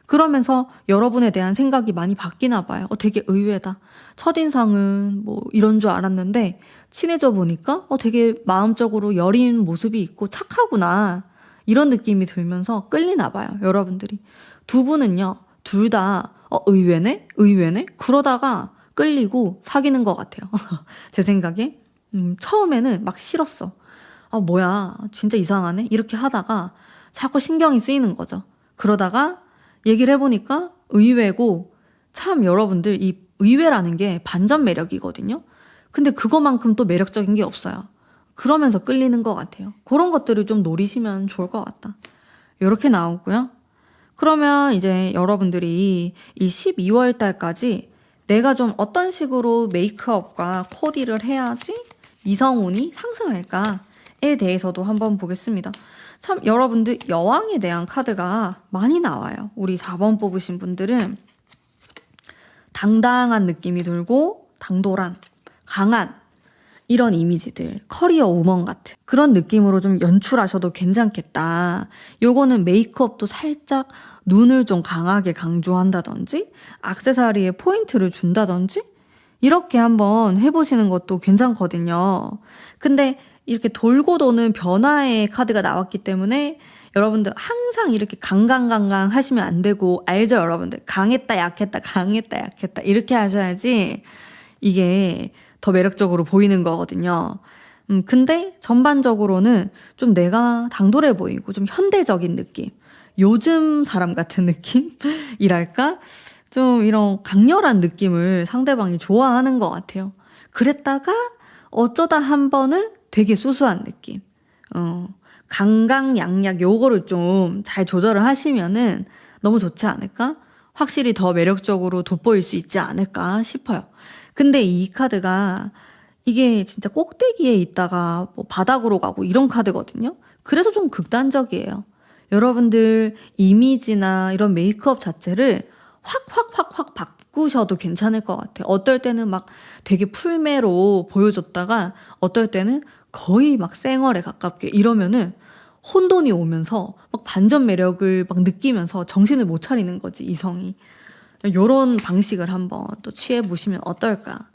Speaker 1: 그러면서 여러분에 대한 생각이 많이 바뀌나 봐요. 되게 의외다. 첫인상은 뭐 이런 줄 알았는데 친해져 보니까 되게 마음적으로 여린 모습이 있고 착하구나. 이런 느낌이 들면서 끌리나 봐요, 여러분들이. 두 분은요, 둘 다 의외네? 그러다가 끌리고 사귀는 것 같아요. 제 생각에. 처음에는 막 싫었어. 뭐야, 진짜 이상하네? 이렇게 하다가 자꾸 신경이 쓰이는 거죠. 그러다가 얘기를 해보니까 의외고 참 여러분들 이 의외라는 게 반전 매력이거든요. 근데 그거만큼 또 매력적인 게 없어요. 그러면서 끌리는 것 같아요. 그런 것들을 좀 노리시면 좋을 것 같다. 이렇게 나오고요. 그러면 이제 여러분들이 이 12월 달까지 내가 좀 어떤 식으로 메이크업과 코디를 해야지 이성운이 상승할까에 대해서도 한번 보겠습니다. 참 여러분들 여왕에 대한 카드가 많이 나와요. 우리 4번 뽑으신 분들은 당당한 느낌이 들고 당돌한, 강한 이런 이미지들, 커리어 우먼 같은 그런 느낌으로 좀 연출하셔도 괜찮겠다. 요거는 메이크업도 살짝 눈을 좀 강하게 강조한다든지 액세서리에 포인트를 준다든지 이렇게 한번 해보시는 것도 괜찮거든요. 근데 이렇게 돌고 도는 변화의 카드가 나왔기 때문에 여러분들 항상 이렇게 강강강강 하시면 안 되고, 알죠 여러분들? 강했다 약했다 강했다 약했다 이렇게 하셔야지 이게 더 매력적으로 보이는 거거든요. 근데 전반적으로는 좀 내가 당돌해 보이고 좀 현대적인 느낌, 요즘 사람 같은 느낌이랄까? 좀 이런 강렬한 느낌을 상대방이 좋아하는 것 같아요. 그랬다가 어쩌다 한 번은 되게 수수한 느낌. 강강약약 요거를 좀 잘 조절을 하시면은 너무 좋지 않을까? 확실히 더 매력적으로 돋보일 수 있지 않을까 싶어요. 근데 이 카드가 이게 진짜 꼭대기에 있다가 뭐 바닥으로 가고 이런 카드거든요. 그래서 좀 극단적이에요. 여러분들 이미지나 이런 메이크업 자체를 확 바꾸셔도 괜찮을 것 같아요. 어떨 때는 막 되게 풀메로 보여줬다가 어떨 때는 거의 막 쌩얼에 가깝게 이러면은 혼돈이 오면서 막 반전 매력을 막 느끼면서 정신을 못 차리는 거지, 이성이. 요런 방식을 한번 또 취해보시면 어떨까?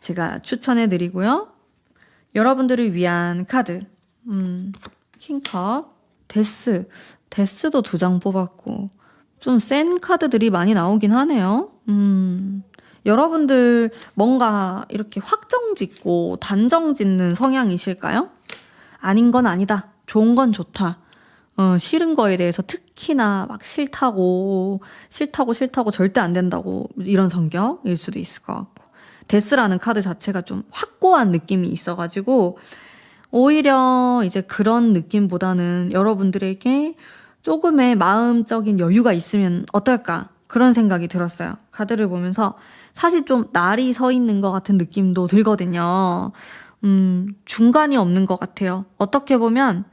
Speaker 1: 제가 추천해드리고요. 여러분들을 위한 카드. 킹컵, 데스도 2장 뽑았고, 좀 센 카드들이 많이 나오긴 하네요. 여러분들 뭔가 이렇게 확정 짓고 단정 짓는 성향이실까요? 아닌 건 아니다. 좋은 건 좋다. 싫은 거에 대해서 특히나 막 싫다고 절대 안 된다고 이런 성격일 수도 있을 것 같고. 데스라는 카드 자체가 좀 확고한 느낌이 있어가지고 오히려 이제 그런 느낌보다는 여러분들에게 조금의 마음적인 여유가 있으면 어떨까 그런 생각이 들었어요. 카드를 보면서 사실 좀 날이 서 있는 것 같은 느낌도 들거든요. 중간이 없는 것 같아요. 어떻게 보면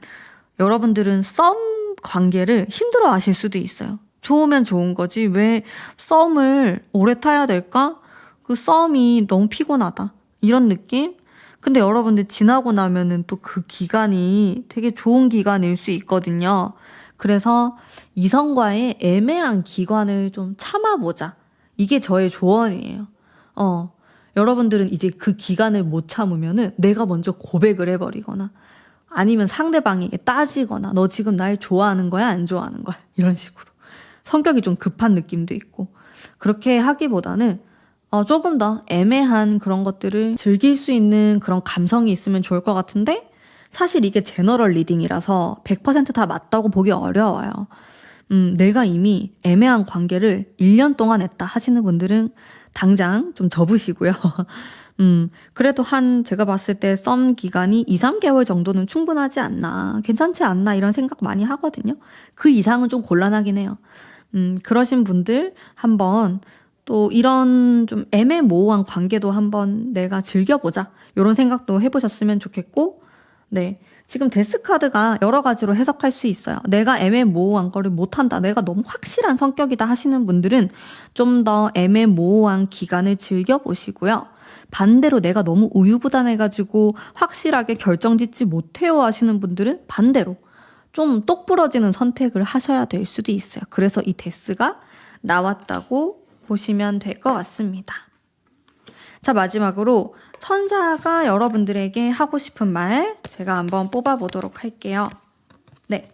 Speaker 1: 여러분들은 썸 관계를 힘들어 하실 수도 있어요. 좋으면 좋은 거지 왜 썸을 오래 타야 될까? 그 썸이 너무 피곤하다 이런 느낌? 근데 여러분들 지나고 나면은 또 그 기간이 되게 좋은 기간일 수 있거든요. 그래서 이성과의 애매한 기간을 좀 참아보자. 이게 저의 조언이에요. 여러분들은 이제 그 기간을 못 참으면은 내가 먼저 고백을 해버리거나 아니면 상대방에게 따지거나 너 지금 날 좋아하는 거야? 안 좋아하는 거야? 이런 식으로. 성격이 좀 급한 느낌도 있고. 그렇게 하기보다는 조금 더 애매한 그런 것들을 즐길 수 있는 그런 감성이 있으면 좋을 것 같은데 사실 이게 제너럴 리딩이라서 100% 다 맞다고 보기 어려워요. 내가 이미 애매한 관계를 1년 동안 했다 하시는 분들은 당장 좀 접으시고요. 그래도 제가 봤을 때 썸 기간이 2, 3개월 정도는 충분하지 않나, 괜찮지 않나 이런 생각 많이 하거든요. 그 이상은 좀 곤란하긴 해요. 그러신 분들 한번 또 이런 좀 애매모호한 관계도 한번 내가 즐겨보자 이런 생각도 해보셨으면 좋겠고, 네, 지금 데스 카드가 여러 가지로 해석할 수 있어요. 내가 애매모호한 거를 못한다, 내가 너무 확실한 성격이다 하시는 분들은 좀 더 애매모호한 기간을 즐겨보시고요. 반대로 내가 너무 우유부단해가지고 확실하게 결정짓지 못해요 하시는 분들은 반대로 좀 똑부러지는 선택을 하셔야 될 수도 있어요. 그래서 이 데스가 나왔다고 보시면 될 것 같습니다. 자, 마지막으로 천사가 여러분들에게 하고 싶은 말 제가 한번 뽑아보도록 할게요. 네,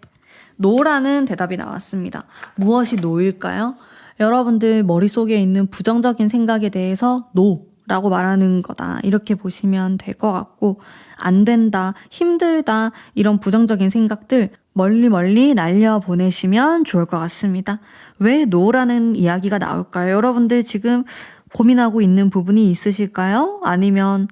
Speaker 1: 노라는 대답이 나왔습니다. 무엇이 노일까요? 여러분들 머릿속에 있는 부정적인 생각에 대해서 노라고 말하는 거다. 이렇게 보시면 될 것 같고, 안 된다, 힘들다 이런 부정적인 생각들 멀리 날려보내시면 좋을 것 같습니다. 왜 노라는 이야기가 나올까요? 여러분들 지금 고민하고 있는 부분이 있으실까요? 아니면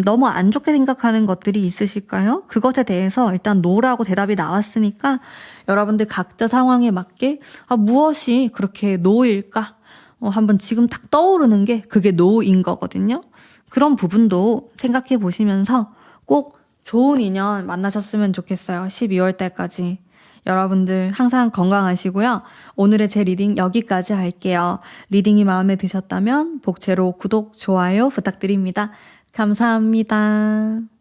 Speaker 1: 너무 안 좋게 생각하는 것들이 있으실까요? 그것에 대해서 일단 노라고 대답이 나왔으니까 여러분들 각자 상황에 맞게 무엇이 그렇게 노일까? 한번 지금 딱 떠오르는 게 그게 노인 거거든요. 그런 부분도 생각해 보시면서 꼭 좋은 인연 만나셨으면 좋겠어요. 12월 달까지. 여러분들 항상 건강하시고요. 오늘의 제 리딩 여기까지 할게요. 리딩이 마음에 드셨다면 복채로 구독, 좋아요 부탁드립니다. 감사합니다.